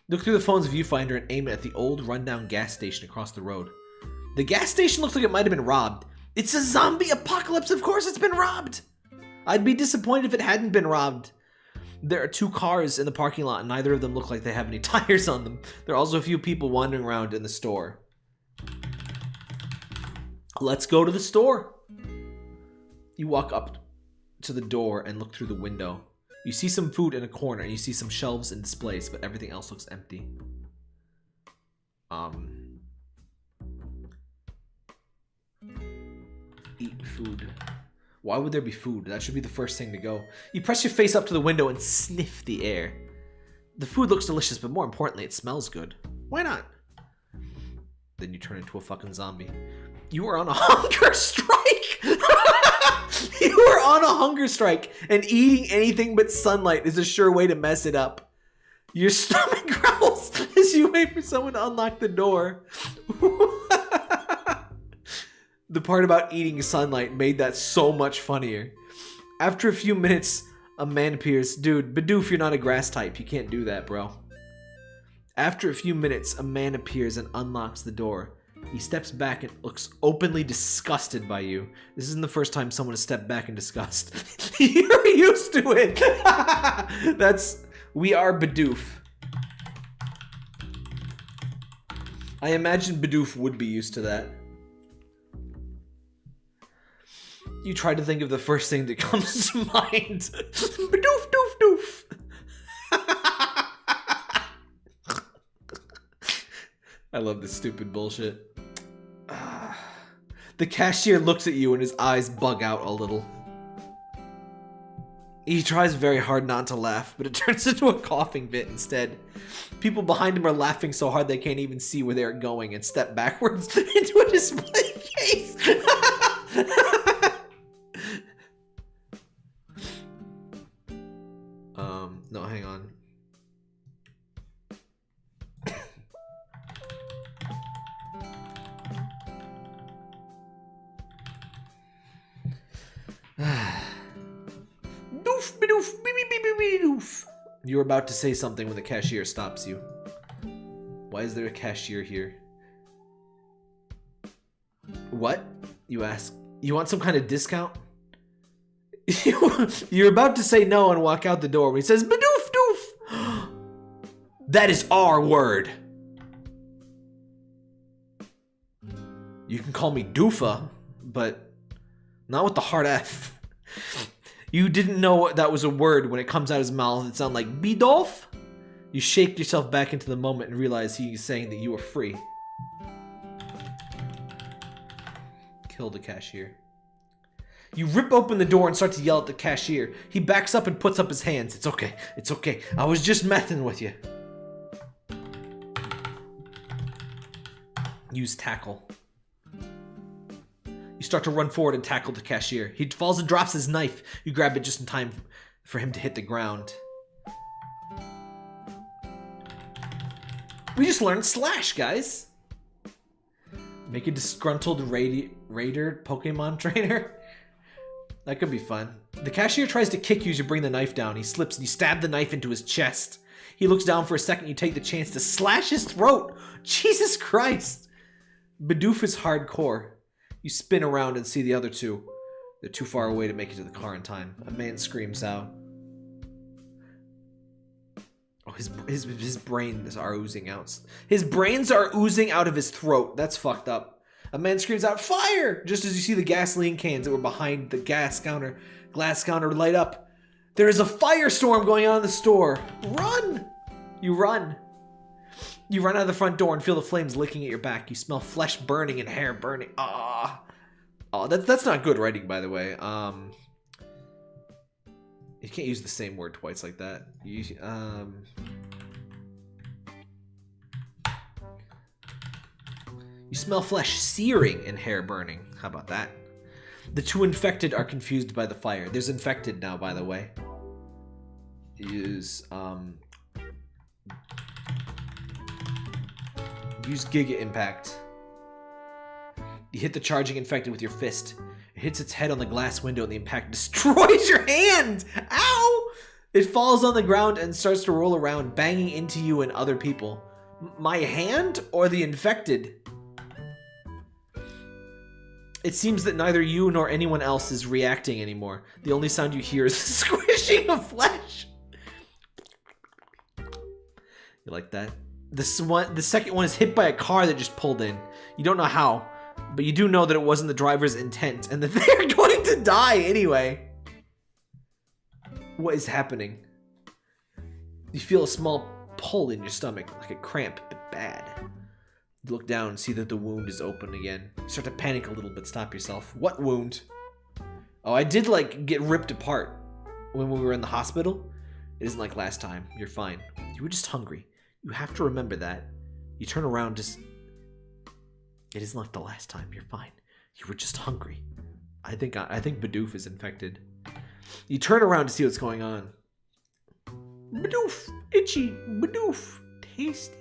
Look through the phone's viewfinder and aim it at the old rundown gas station across the road. The gas station looks like it might have been robbed. It's a zombie apocalypse, of course it's been robbed! I'd be disappointed if it hadn't been robbed. There are 2 cars in the parking lot and neither of them look like they have any tires on them. There are also a few people wandering around in the store. Let's go to the store. You walk up to the door and look through the window. You see some food in a corner and you see some shelves and displays, but everything else looks empty. Eat food. Why would there be food? That should be the first thing to go. You press your face up to the window and sniff the air. The food looks delicious, but more importantly, it smells good. Why not? Then you turn into a fucking zombie. You are on a hunger strike! You are on a hunger strike, and eating anything but sunlight is a sure way to mess it up. Your stomach growls as you wait for someone to unlock the door. The part about eating sunlight made that so much funnier. After a few minutes, a man appears. Dude, Bidoof, you're not a grass type. You can't do that, bro. After a few minutes, a man appears and unlocks the door. He steps back and looks openly disgusted by you. This isn't the first time someone has stepped back in disgust. You're used to it. We are Bidoof. I imagine Bidoof would be used to that. You try to think of the first thing that comes to mind. Bidoof, doof, doof. I love this stupid bullshit. The cashier looks at you and his eyes bug out a little. He tries very hard not to laugh, but it turns into a coughing fit instead. People behind him are laughing so hard they can't even see where they're going and step backwards into a display case. No, hang on. Doof, bidoof, bidoof. You're about to say something when the cashier stops you. Why is there a cashier here? What? You ask. You want some kind of discount? You're about to say no and walk out the door when he says, Bidoof, doof! That is our word. You can call me Doofa, but not with the hard F. You didn't know that was a word when it comes out of his mouth. It sounds like Bidoof. You shake yourself back into the moment and realize he's saying that you are free. Kill the cashier. You rip open the door and start to yell at the cashier. He backs up and puts up his hands. It's okay. It's okay. I was just messing with you. Use tackle. You start to run forward and tackle the cashier. He falls and drops his knife. You grab it just in time for him to hit the ground. We just learned slash, guys. Make a disgruntled raider Pokemon trainer. That could be fun. The cashier tries to kick you as you bring the knife down. He slips and you stab the knife into his chest. He looks down for a second. You take the chance to slash his throat. Jesus Christ. Bidoof is hardcore. You spin around and see the other two. They're too far away to make it to the car in time. A man screams out. Oh, his brains are oozing out. His brains are oozing out of his throat. That's fucked up. A man screams out, "Fire!" Just as you see the gasoline cans that were behind the glass counter light up. There is a firestorm going on in the store. Run! You run. You run out of the front door and feel the flames licking at your back. You smell flesh burning and hair burning. Ah. Oh, that's not good writing, by the way. You can't use the same word twice like that. You smell flesh searing and hair burning. How about that? The two infected are confused by the fire. There's infected now, by the way. Use Giga Impact. You hit the charging infected with your fist. It hits its head on the glass window and the impact destroys your hand! Ow! It falls on the ground and starts to roll around, banging into you and other people. My hand or the infected? It seems that neither you nor anyone else is reacting anymore. The only sound you hear is the squishing of flesh. You like that? The second one is hit by a car that just pulled in. You don't know how, but you do know that it wasn't the driver's intent and that they're going to die anyway. What is happening? You feel a small pull in your stomach, like a cramp, but bad. You look down and see that the wound is open again. You start to panic a little bit, stop yourself. What wound? Oh, I did get ripped apart when we were in the hospital. It isn't like last time. You're fine. You were just hungry. You have to remember that. You turn around, it isn't like the last time. You're fine. You were just hungry. I think Bidoof is infected. You turn around to see what's going on. Bidoof! Itchy! Bidoof! Tasty!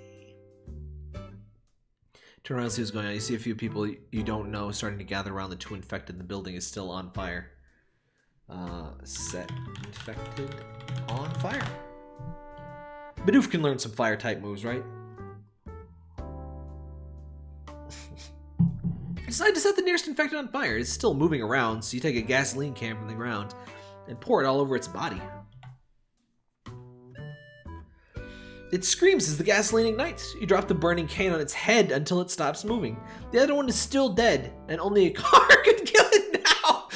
Turn around and see what's going on. You see a few people you don't know starting to gather around the two infected. The building is still on fire. Set infected on fire. Bidoof can learn some fire type moves, right? Decide to set the nearest infected on fire. It's still moving around, so you take a gasoline can from the ground and pour it all over its body. It screams as the gasoline ignites. You drop the burning can on its head until it stops moving. The other one is still dead, and only a car could kill it now.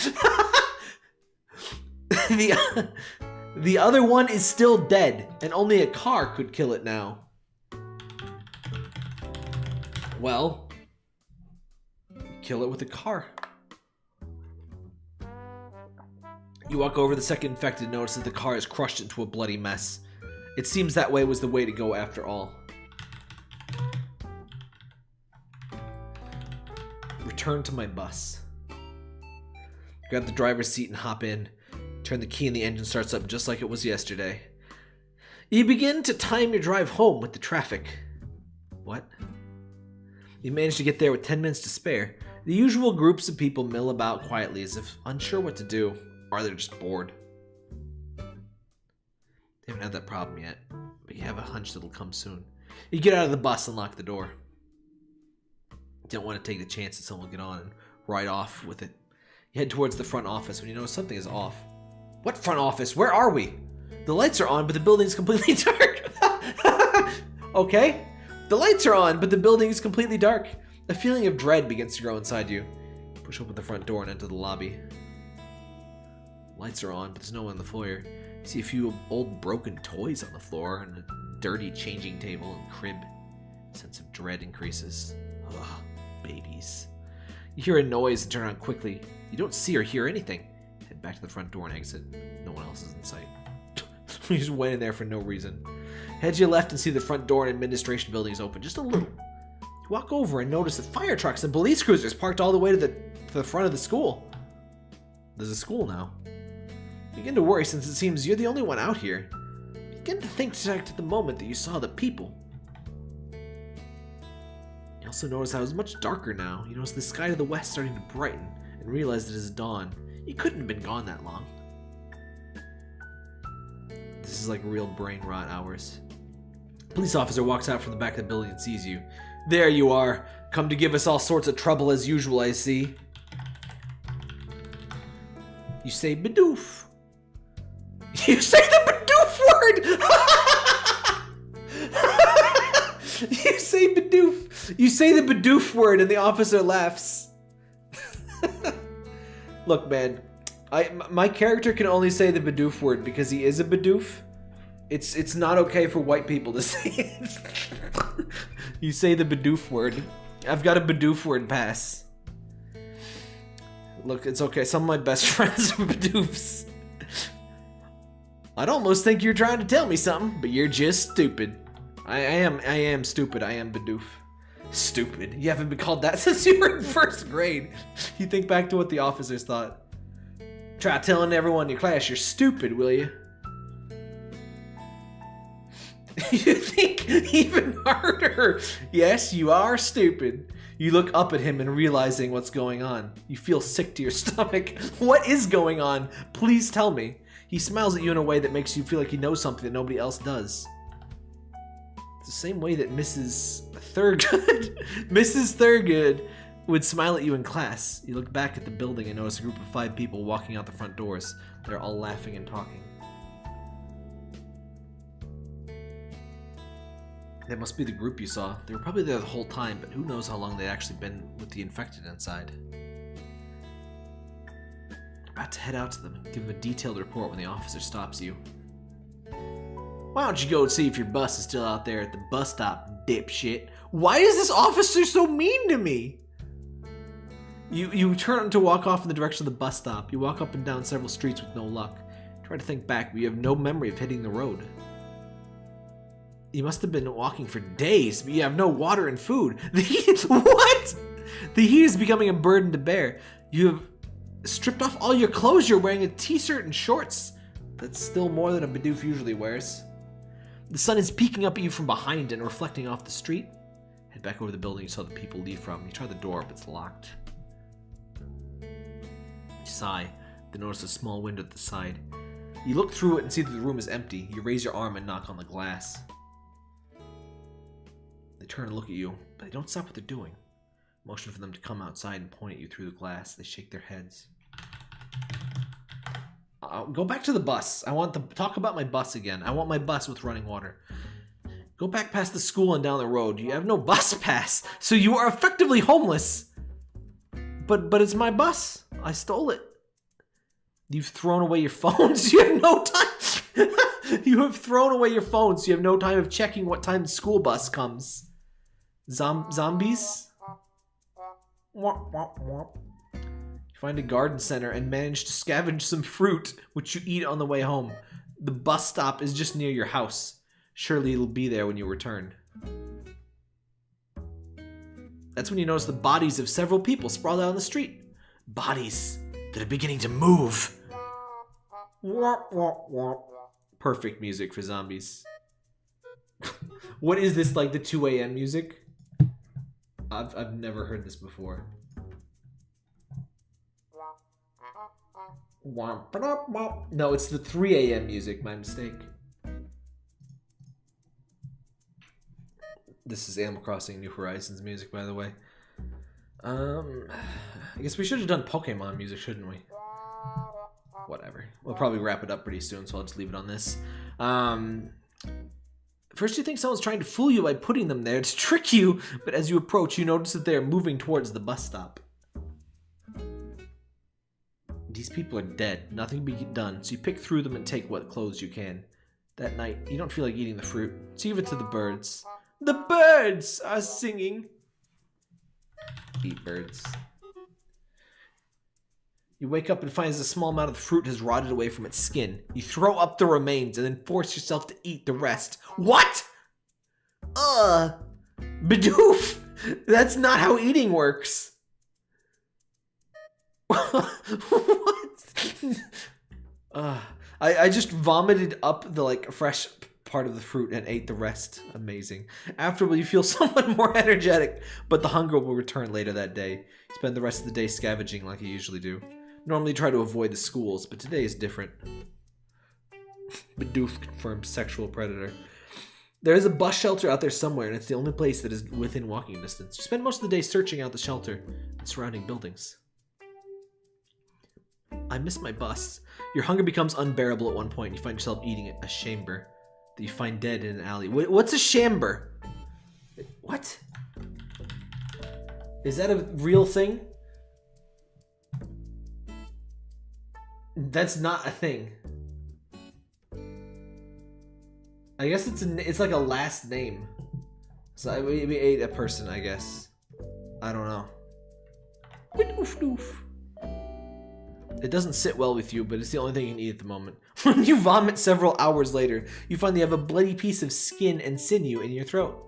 The other one is still dead, and only a car could kill it now. Well, kill it with a car. You walk over the second infected and notice that the car is crushed into a bloody mess. It seems that way was the way to go after all. Return to my bus. Grab the driver's seat and hop in. Turn the key and the engine starts up just like it was yesterday. You begin to time your drive home with the traffic. What? You manage to get there with 10 minutes to spare. The usual groups of people mill about quietly as if unsure what to do, or they're just bored. They haven't had that problem yet, but you have a hunch that'll come soon. You get out of the bus and lock the door. You don't want to take the chance that someone will get on and ride off with it. You head towards the front office when you notice something is off. What front office? Where are we? The lights are on, but the building's completely dark. Okay. The lights are on, but the building is completely dark. A feeling of dread begins to grow inside you. Push open the front door and enter the lobby. Lights are on, but there's no one in the foyer. You see a few old broken toys on the floor and a dirty changing table and crib. A sense of dread increases. Ugh, babies. You hear a noise and turn around quickly. You don't see or hear anything. Head back to the front door and exit. No one else is in sight. You just went in there for no reason. Head to your left and see the front door and administration building is open. Just a little. You walk over and notice that fire trucks and police cruisers parked all the way to the front of the school. There's a school now. You begin to worry since it seems you're the only one out here. You begin to think back to the moment that you saw the people. You also notice how it's much darker now. You notice the sky to the west starting to brighten and realize it is dawn. You couldn't have been gone that long. This is like real brain rot hours. A police officer walks out from the back of the building and sees you. There you are. Come to give us all sorts of trouble as usual, I see. You say Bidoof. You say the Bidoof word! You say Bidoof. You say the Bidoof word and the officer laughs. Look, man. My character can only say the Bidoof word because he is a Bidoof. It's not okay for white people to say it. You say the Bidoof word. I've got a Bidoof word pass. Look, it's okay. Some of my best friends are Bidoofs. I'd almost think you're trying to tell me something, but you're just stupid. I am stupid. I am Bidoof. Stupid. You haven't been called that since you were in first grade. You think back to what the officers thought. Try telling everyone in your class you're stupid, will you? You think even harder. Yes, you are stupid. You look up at him and realizing what's going on. You feel sick to your stomach. What is going on? Please tell me. He smiles at you in a way that makes you feel like he knows something that nobody else does. It's the same way that Mrs. Thurgood would smile at you in class. You look back at the building and notice a group of 5 people walking out the front doors. They're all laughing and talking. That must be the group you saw. They were probably there the whole time, but who knows how long they'd actually been with the infected inside. About to head out to them and give them a detailed report when the officer stops you. Why don't you go and see if your bus is still out there at the bus stop, dipshit? Why is this officer so mean to me? You turn to walk off in the direction of the bus stop. You walk up and down several streets with no luck. Try to think back, but you have no memory of hitting the road. You must have been walking for days, but you have no water and food. The heat, what? The heat is becoming a burden to bear. You have stripped off all your clothes. You're wearing a t-shirt and shorts. That's still more than a Bidoof usually wears. The sun is peeking up at you from behind and reflecting off the street. Head back over the building you saw the people leave from. You try the door, but it's locked. You sigh, then notice a small window at the side. You look through it and see that the room is empty. You raise your arm and knock on the glass. They turn and look at you, but they don't stop what they're doing. Motion for them to come outside and point at you through the glass. They shake their heads. Go back to the bus. I want to talk about my bus again. I want my bus with running water. Go back past the school and down the road. You have no bus pass, so you are effectively homeless. But it's my bus. I stole it. You've thrown away your phones. You have no time. You have thrown away your phones. You have no time of checking what time the school bus comes. Zombies? You find a garden center and manage to scavenge some fruit, which you eat on the way home. The bus stop is just near your house. Surely it'll be there when you return. That's when you notice the bodies of several people sprawled out on the street. Bodies that are beginning to move. Perfect music for zombies. What is this, like the 2 a.m. music? I've never heard this before. No, it's the 3 a.m. music, my mistake. This is Animal Crossing New Horizons music, by the way. I guess we should have done Pokemon music, shouldn't we? Whatever. We'll probably wrap it up pretty soon, so I'll just leave it on this. First you think someone's trying to fool you by putting them there to trick you, but as you approach, you notice that they are moving towards the bus stop. These people are dead. Nothing can be done, so you pick through them and take what clothes you can. That night, you don't feel like eating the fruit, so you give it to the birds. The birds are singing. Eat birds. You wake up and find as a small amount of the fruit has rotted away from its skin. You throw up the remains and then force yourself to eat the rest. What? Bidoof! That's not how eating works. What? I just vomited up the like fresh part of the fruit and ate the rest. Amazing. Afterward, you feel somewhat more energetic, but the hunger will return later that day. You spend the rest of the day scavenging like you usually do. Normally try to avoid the schools, but today is different. Bidoof confirms sexual predator. There is a bus shelter out there somewhere, and it's the only place that is within walking distance. You spend most of the day searching out the shelter and surrounding buildings. I miss my bus. Your hunger becomes unbearable at one point. You find yourself eating a chamber that you find dead in an alley. What's a chamber? What? Is that a real thing? That's not a thing. I guess it's like a last name. So we ate a person, I guess. I don't know. Bidoof doof. It doesn't sit well with you, but it's the only thing you can eat at the moment. When you vomit several hours later, you find you have a bloody piece of skin and sinew in your throat.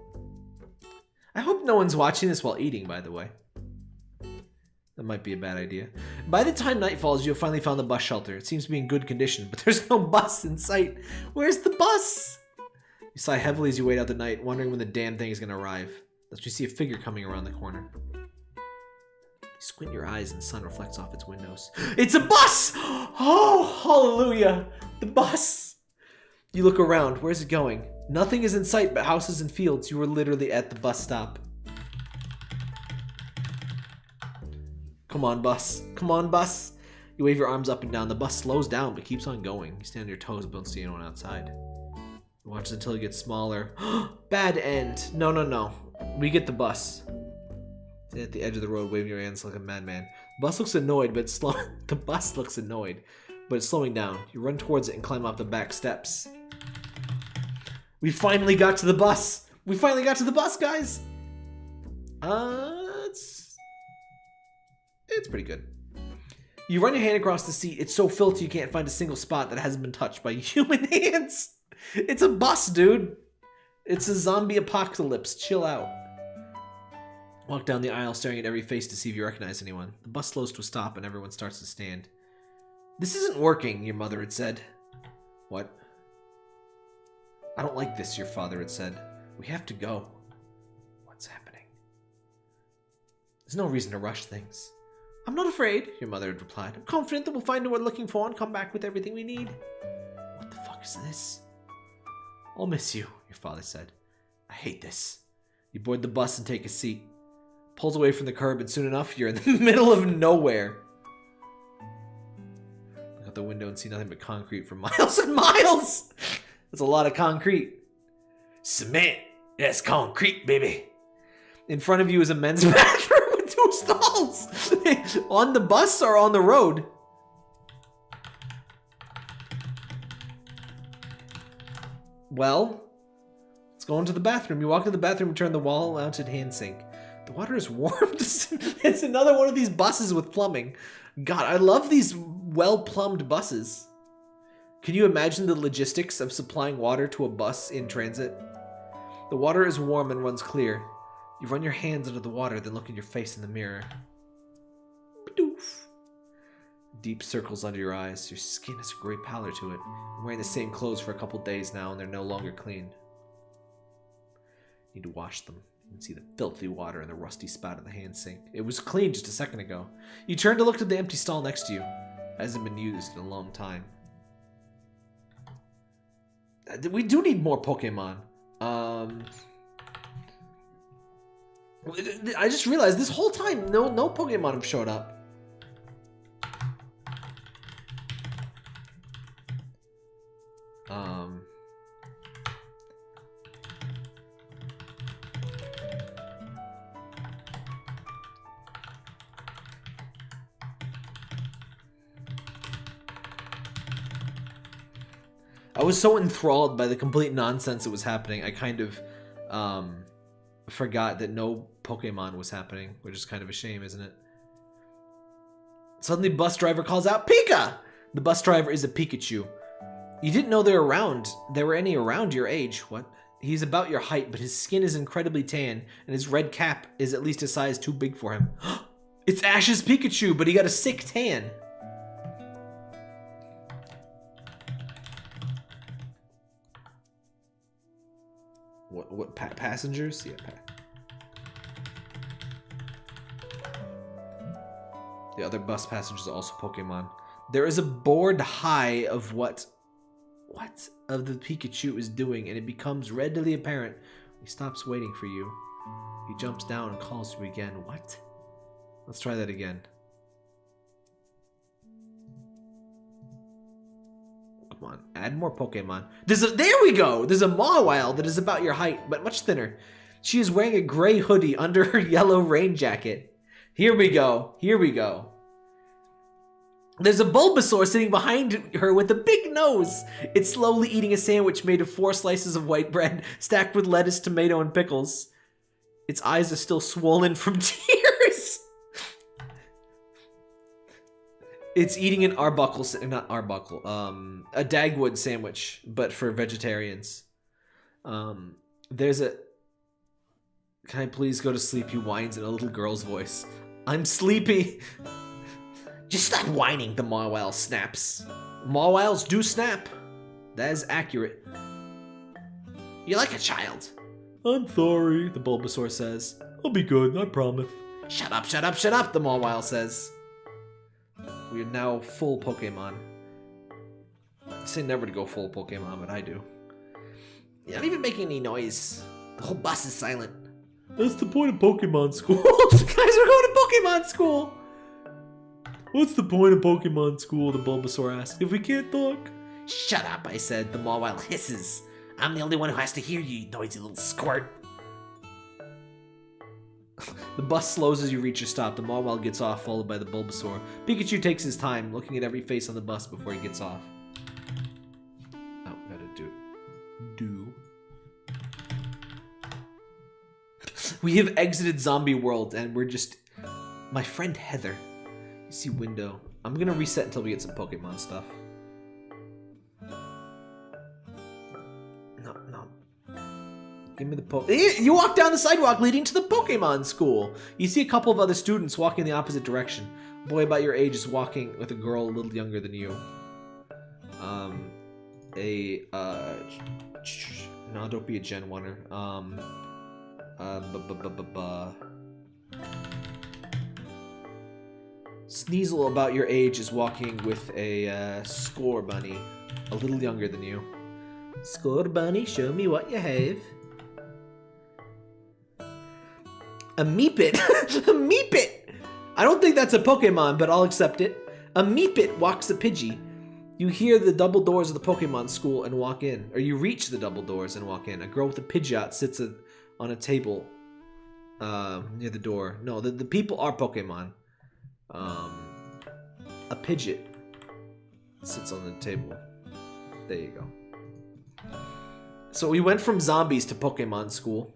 I hope no one's watching this while eating, by the way. That might be a bad idea. By the time night falls, you have finally found the bus shelter. It seems to be in good condition, but there's no bus in sight. Where's the bus? You sigh heavily as you wait out the night, wondering when the damn thing is going to arrive. That's when you see a figure coming around the corner. You squint your eyes and the sun reflects off its windows. It's a bus! Oh, hallelujah! The bus! You look around. Where's it going? Nothing is in sight but houses and fields. You were literally at the bus stop. Come on, bus. Come on, bus. You wave your arms up and down. The bus slows down but keeps on going. You stand on your toes but don't see anyone outside. You watch it until it gets smaller. Bad end. No, no, no. We get the bus. Stand at the edge of the road, waving your hands like a madman. The bus looks annoyed, but it's slow. The bus looks annoyed, but it's slowing down. You run towards it and climb up the back steps. We finally got to the bus. We finally got to the bus, guys. It's pretty good. You run your hand across the seat. It's so filthy you can't find a single spot that hasn't been touched by human hands. It's a bus, dude. It's a zombie apocalypse. Chill out. Walk down the aisle, staring at every face to see if you recognize anyone. The bus slows to a stop and everyone starts to stand. This isn't working, your mother had said. What? I don't like this, your father had said. We have to go. What's happening? There's no reason to rush things. I'm not afraid, your mother had replied. I'm confident that we'll find what we're looking for and come back with everything we need. What the fuck is this? I'll miss you, your father said. I hate this. You board the bus and take a seat. Pulls away from the curb, and soon enough, you're in the middle of nowhere. Look out the window and see nothing but concrete for miles and miles. That's a lot of concrete. Cement. That's concrete, baby. In front of you is a men's bathroom with 2 stalls. On the bus or on the road? Well, let's go into the bathroom. You walk into the bathroom and turn the wall-mounted hand sink. The water is warm. It's another one of these buses with plumbing. God, I love these well-plumbed buses. Can you imagine the logistics of supplying water to a bus in transit? The water is warm and runs clear. You run your hands under the water, then look at your face in the mirror. Bidoof. Deep circles under your eyes. Your skin has a gray pallor to it. You're wearing the same clothes for a couple days now, and they're no longer clean. You need to wash them. You can see the filthy water and the rusty spout of the hand sink. It was clean just a second ago. You turn to look at the empty stall next to you. It hasn't been used in a long time. We do need more Pokemon. I just realized this whole time no Pokemon have showed up. I was so enthralled by the complete nonsense that was happening, I kind of forgot that no Pokemon was happening, which is kind of a shame, isn't it? Suddenly, bus driver calls out, Pika! The bus driver is a Pikachu. You didn't know they were around. There were any around your age. What? He's about your height, but his skin is incredibly tan, and his red cap is at least a size too big for him. It's Ash's Pikachu, but he got a sick tan. What passengers? Yeah, the other bus passengers are also Pokemon. There is a board high of what of the Pikachu is doing, and it becomes readily apparent. He stops waiting for you. He jumps down and calls you again. What? Let's try that again. Come on, add more Pokemon. There we go! There's a Mawile that is about your height, but much thinner. She is wearing a gray hoodie under her yellow rain jacket. Here we go. Here we go. There's a Bulbasaur sitting behind her with a big nose. It's slowly eating a sandwich made of 4 slices of white bread stacked with lettuce, tomato, and pickles. Its eyes are still swollen from tears. It's eating an a Dagwood sandwich, but for vegetarians. There's a... Can I please go to sleep? He whines in a little girl's voice. I'm sleepy. Just stop whining, the Mawile snaps. Mawiles do snap. That is accurate. You're like a child. I'm sorry, the Bulbasaur says. I'll be good, I promise. Shut up, shut up, shut up, the Mawile says. We are now full Pokemon. I say never to go full Pokemon, but I do. You're not even making any noise. The whole bus is silent. That's the point of Pokemon school. Guys, we're going to Pokemon school. What's the point of Pokemon school? The Bulbasaur asks. If we can't talk. Shut up, I said. The Mawile hisses. I'm the only one who has to hear you, you noisy little squirt. The bus slows as you reach your stop. The Mawile gets off, followed by the Bulbasaur. Pikachu takes his time, looking at every face on the bus before he gets off. Oh, gotta do. We have exited Zombie World, and we're just... My friend Heather. You see window. I'm gonna reset until we get some Pokemon stuff. No. Give me the You walk down the sidewalk leading to the Pokemon school. You see a couple of other students walking in the opposite direction. A boy about your age is walking with a girl a little younger than you. No, don't be a Gen 1er. Sneasel about your age is walking with a Score Bunny, a little younger than you. Score Bunny, show me what you have. A Meepit! A Meepit! I don't think that's a Pokemon, but I'll accept it. A Meepit walks a Pidgey. You hear the double doors of the Pokemon school and walk in. Or you reach the double doors and walk in. A girl with a Pidgeot sits on a table near the door. No, the people are Pokemon. A Pidgeot sits on the table. There you go. So we went from zombies to Pokemon school.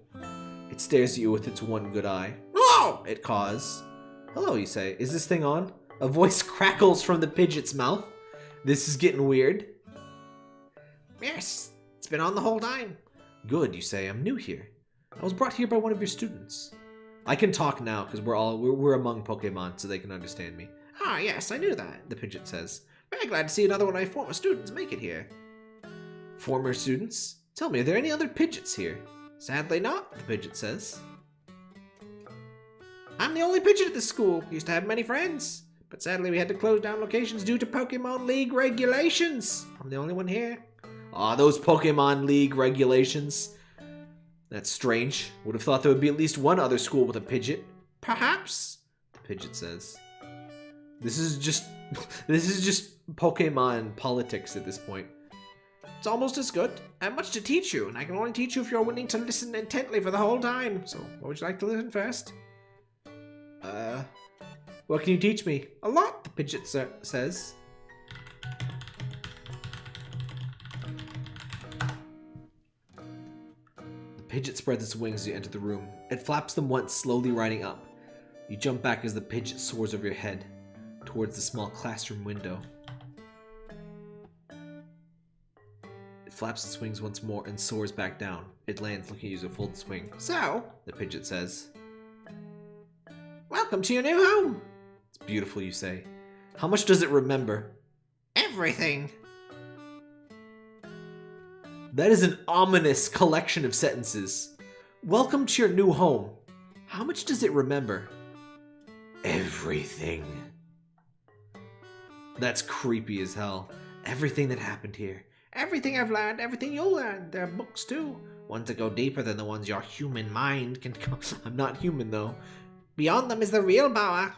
It stares at you with its one good eye. Oh! It caws. Hello, you say. Is this thing on? A voice crackles from the Pidgeot's mouth. This is getting weird. Yes, it's been on the whole time. Good, you say. I'm new here. I was brought here by one of your students. I can talk now because we're among Pokemon, so they can understand me. Ah, yes, I knew that, the Pidgeot says. Very glad to see another one of my former students make it here. Former students? Tell me, are there any other Pidgeots here? Sadly not, the Pidgeot says. I'm the only Pidgeot at this school. Used to have many friends. But sadly we had to close down locations due to Pokemon League regulations. I'm the only one here. Aw, those Pokemon League regulations. That's strange. Would have thought there would be at least one other school with a Pidgeot. Perhaps, the Pidgeot says. This is just Pokemon politics at this point. It's almost as good. I have much to teach you, and I can only teach you if you're willing to listen intently for the whole time. So, what would you like to listen first? What can you teach me? A lot, the Pidgeot says. The Pidgeot spreads its wings as you enter the room. It flaps them once, slowly riding up. You jump back as the Pidgeot soars over your head, towards the small classroom window. It flaps its wings once more and soars back down. It lands looking at you as a full swing. So, the Pidgeot says, welcome to your new home. It's beautiful, you say. How much does it remember? Everything. That is an ominous collection of sentences. Welcome to your new home. How much does it remember? Everything. That's creepy as hell. Everything that happened here. Everything I've learned, everything you'll learn. There are books too. Ones that go deeper than the ones your human mind can go. I'm not human though. Beyond them is the real power.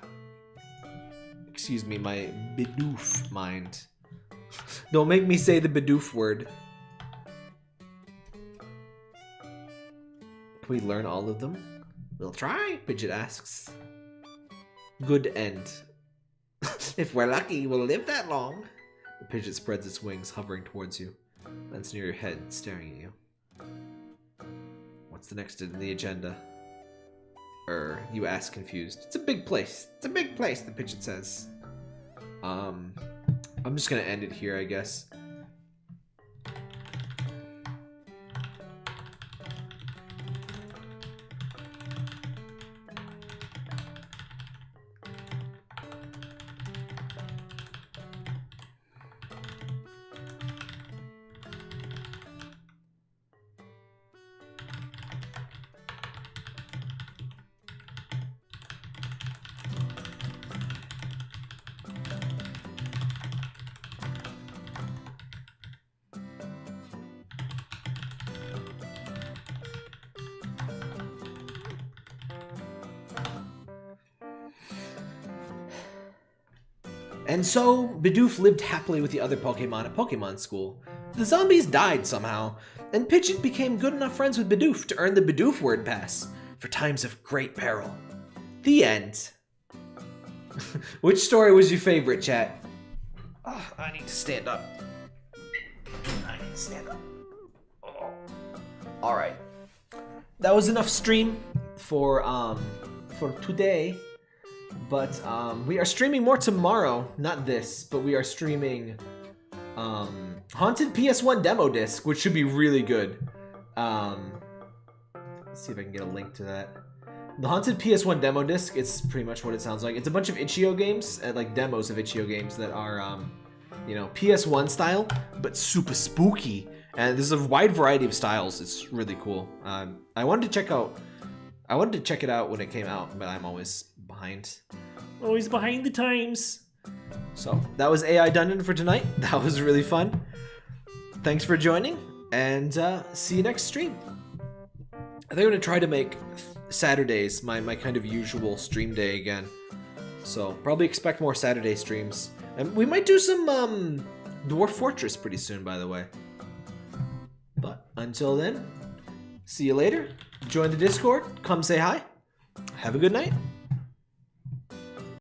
Excuse me, my Bidoof mind. Don't make me say the Bidoof word. Can we learn all of them? We'll try, Pidgeot asks. Good end. If we're lucky, we'll live that long. The Pidgeot spreads its wings, hovering towards you. Lands near your head, staring at you. What's the next in the agenda? You ask, confused. It's a big place. It's a big place, the Pidgeot says. I'm just gonna end it here, I guess. And so, Bidoof lived happily with the other Pokemon at Pokemon School. The zombies died somehow, and Pidgeot became good enough friends with Bidoof to earn the Bidoof Word Pass for times of great peril. The end. Which story was your favorite, chat? Oh, I need to stand up. I need to stand up. Oh. Alright. That was enough stream for today. But we are streaming more tomorrow. Not this, but we are streaming Haunted PS1 demo disc, which should be really good. Let's see if I can get a link to that. The Haunted PS1 demo disc, it's pretty much what it sounds like. It's a bunch of itch.io games, like demos of itch.io games that are, you know, PS1 style, but super spooky. And there's a wide variety of styles. It's really cool. I wanted to check it out when it came out, but I'm always behind. Always behind the times. So that was AI Dungeon for tonight. That was really fun. Thanks for joining, and see you next stream. I think I'm gonna try to make Saturdays my kind of usual stream day again. So probably expect more Saturday streams. And we might do some Dwarf Fortress pretty soon, by the way. But until then, see you later. Join the Discord. Come say hi. Have a good night.